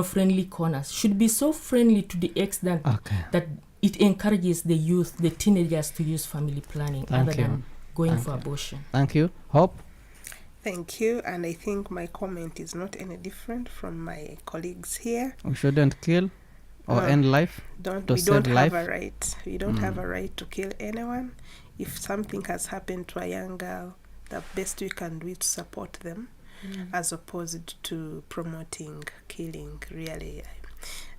friendly corners should be so friendly to the extent that it encourages the youth, the teenagers, to use family planning rather than going for abortion. Thank you. Hope? Thank you. And I think my comment is not any different from my colleagues here. We shouldn't kill or end life. We don't have a right. We don't have a right to kill anyone. If something has happened to a young girl, the best we can do is to support them, as opposed to promoting killing, really.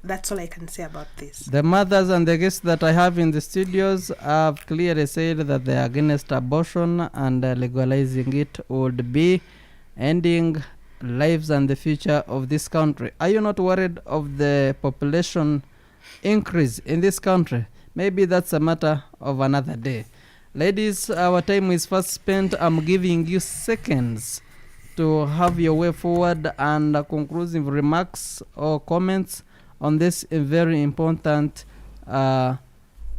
That's all I can say about this. The mothers and the guests that I have in the studios have clearly said that they are against abortion, and legalizing it would be ending lives and the future of this country. Are you not worried of the population increase in this country? Maybe that's a matter of another day. Ladies, our time is fast spent. I'm giving you seconds to have your way forward and conclusive remarks or comments on this very important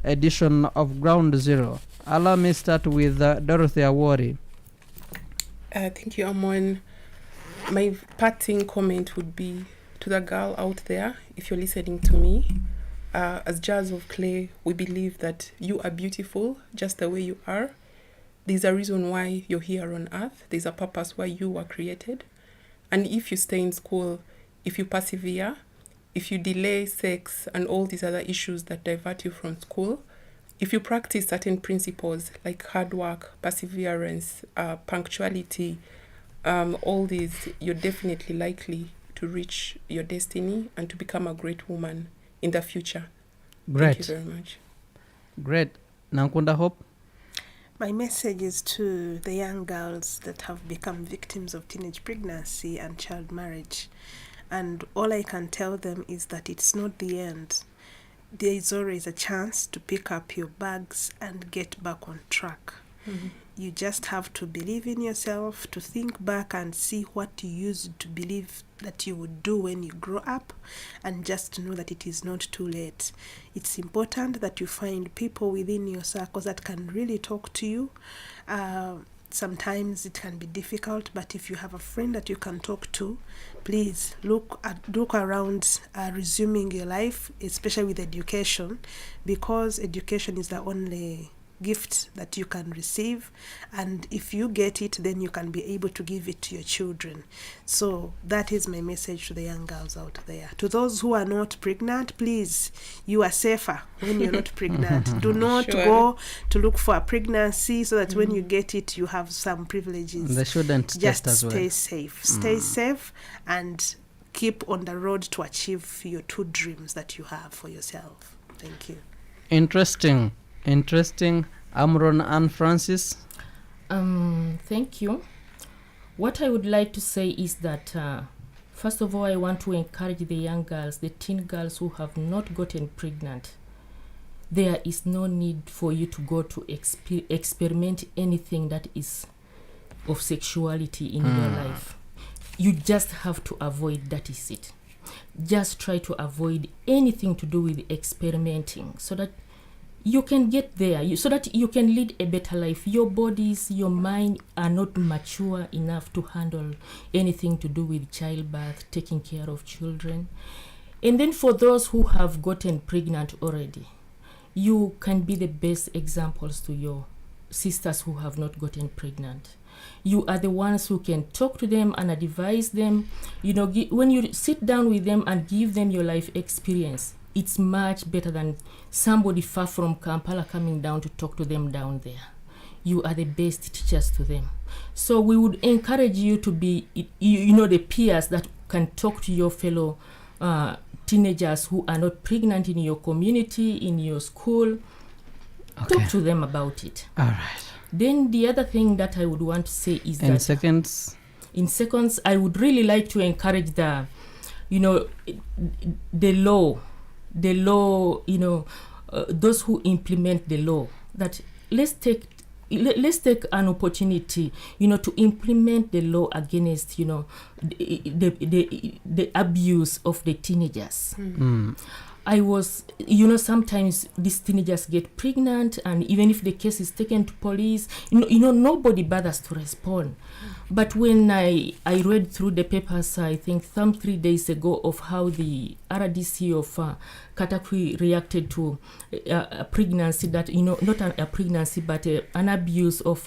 edition of Ground Zero. Allow me start with Dorothy Awori. Thank you, Amon. My parting comment would be to the girl out there, if you're listening to me, as jars of clay, we believe that you are beautiful just the way you are. There's a reason why you're here on earth. There's a purpose why you were created. And if you stay in school, if you persevere, if you delay sex and all these other issues that divert you from school, if you practice certain principles like hard work, perseverance, punctuality, all these, you're definitely likely to reach your destiny and to become a great woman in the future. Great. Thank you very much. Great. Nankunda Hope? My message is to the young girls that have become victims of teenage pregnancy and child marriage. And all I can tell them is that it's not the end. There is always a chance to pick up your bags and get back on track. Mhm. You just have to believe in yourself, to think back and see what you used to believe that you would do when you grow up, and just know that it is not too late. It's important that you find people within your circles that can really talk to you. Sometimes it can be difficult, but if you have a friend that you can talk to, please look around resuming your life, especially with education, because education is the only gift that you can receive, and if you get it, then you can be able to give it to your children. So that is my message to the young girls out there. To those who are not pregnant, please, you are safer when you're not pregnant. Do not go to look for a pregnancy so that when you get it, you have some privileges. They shouldn't just test as well. stay safe. Stay safe and keep on the road to achieve your 2 dreams that you have for yourself. Thank you. Interesting. Amron and Francis? Thank you. What I would like to say is that, first of all, I want to encourage the young girls, the teen girls who have not gotten pregnant. There is no need for you to go to experiment anything that is of sexuality in your life. You just have to avoid, that is it. Just try to avoid anything to do with experimenting so that you can get there, so that you can lead a better life. Your bodies, your mind are not mature enough to handle anything to do with childbirth, taking care of children. And then for those who have gotten pregnant already, you can be the best examples to your sisters who have not gotten pregnant. You are the ones who can talk to them and advise them. When you sit down with them and give them your life experience, it's much better than somebody far from Kampala coming down to talk to them down there. You are the best teachers to them. So we would encourage you to be, the peers that can talk to your fellow teenagers who are not pregnant in your community, in your school. Okay. Talk to them about it. All right. Then the other thing that I would want to say is In seconds, I would really like to encourage the law, those who implement the law, that let's take an opportunity, to implement the law against, the abuse of the teenagers. I was, sometimes these teenagers get pregnant, and even if the case is taken to police, nobody bothers to respond. But when I read through the papers, I think some 3 days ago, of how the RDC of Katakwi reacted to a pregnancy that, not a pregnancy, but an abuse of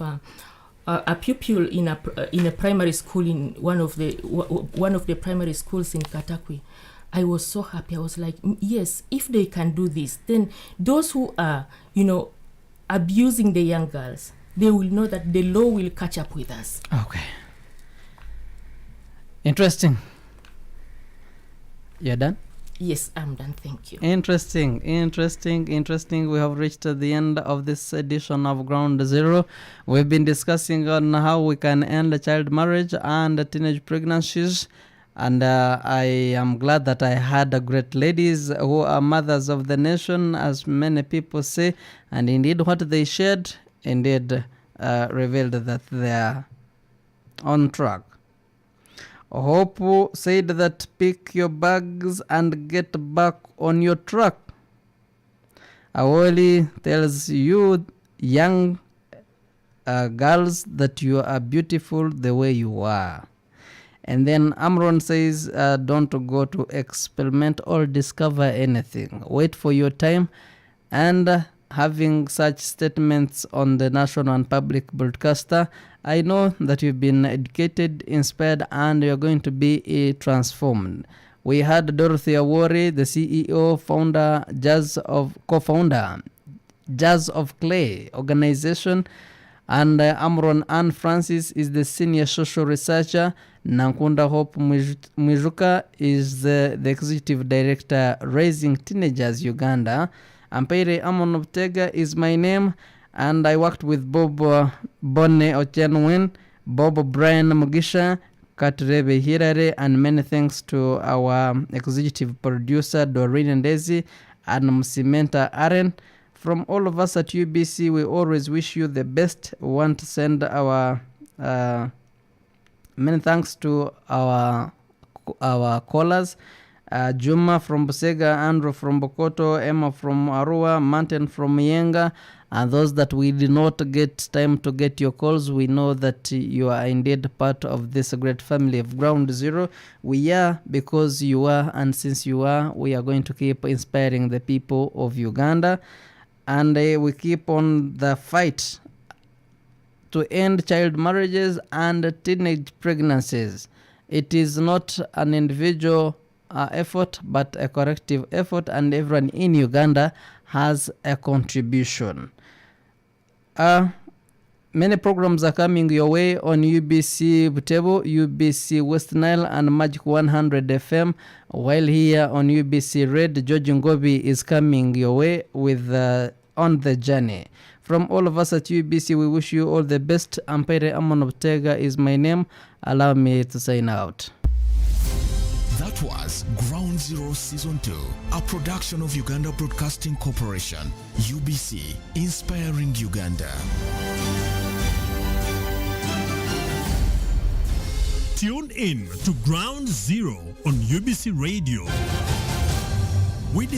a pupil in a primary school, in one of the primary schools in Katakwi. I was so happy. I was like, yes, if they can do this, then those who are, abusing the young girls, they will know that the law will catch up with us. Okay. Interesting. You're done? Yes, I'm done. Thank you. Interesting. We have reached the end of this edition of Ground Zero. We've been discussing on how we can end child marriage and teenage pregnancies. And I am glad that I had great ladies who are mothers of the nation, as many people say. And indeed, what they shared indeed revealed that they are on track. Hope said that pick your bags and get back on your track. Awoli tells you young girls that you are beautiful the way you are. And then Amron says, don't go to experiment or discover anything. Wait for your time. And having such statements on the national and public broadcaster, I know that you've been educated, inspired, and you're going to be transformed. We had Dorothy Awori, the CEO, co-founder Jazz of Clay organization, and Amron Ann Francis is the senior social researcher. Nankunda Hope Mwijuka is the executive director, Raising Teenagers Uganda. Ampere Amon Obtega is my name, and I worked with Bob Bonne Ochenwin, Bob Brian Mugisha, Katrebe Hirare, and many thanks to our executive producer Doreen Ndezi and Msimenta Aren. From all of us at UBC, we always wish you the best. We want to send our many thanks to our callers. Juma from Busega, Andrew from Bokoto, Emma from Arua, Martin from Yenga, and those that we did not get time to get your calls. We know that you are indeed part of this great family of Ground Zero. We are because you are, and since you are, we are going to keep inspiring the people of Uganda. And we keep on the fight to end child marriages and teenage pregnancies. It is not an individual effort, but a collective effort, and everyone in Uganda has a contribution. Many programs are coming your way on UBC Butebo, UBC West Nile, and Magic 100 FM. While here on UBC Red, George Ngobi is coming your way with On the Journey. From all of us at UBC, we wish you all the best. Ampere Amon Obtega is my name. Allow me to sign out. That was Ground Zero Season 2, a production of Uganda Broadcasting Corporation, UBC, inspiring Uganda. Tune in to Ground Zero on UBC Radio. We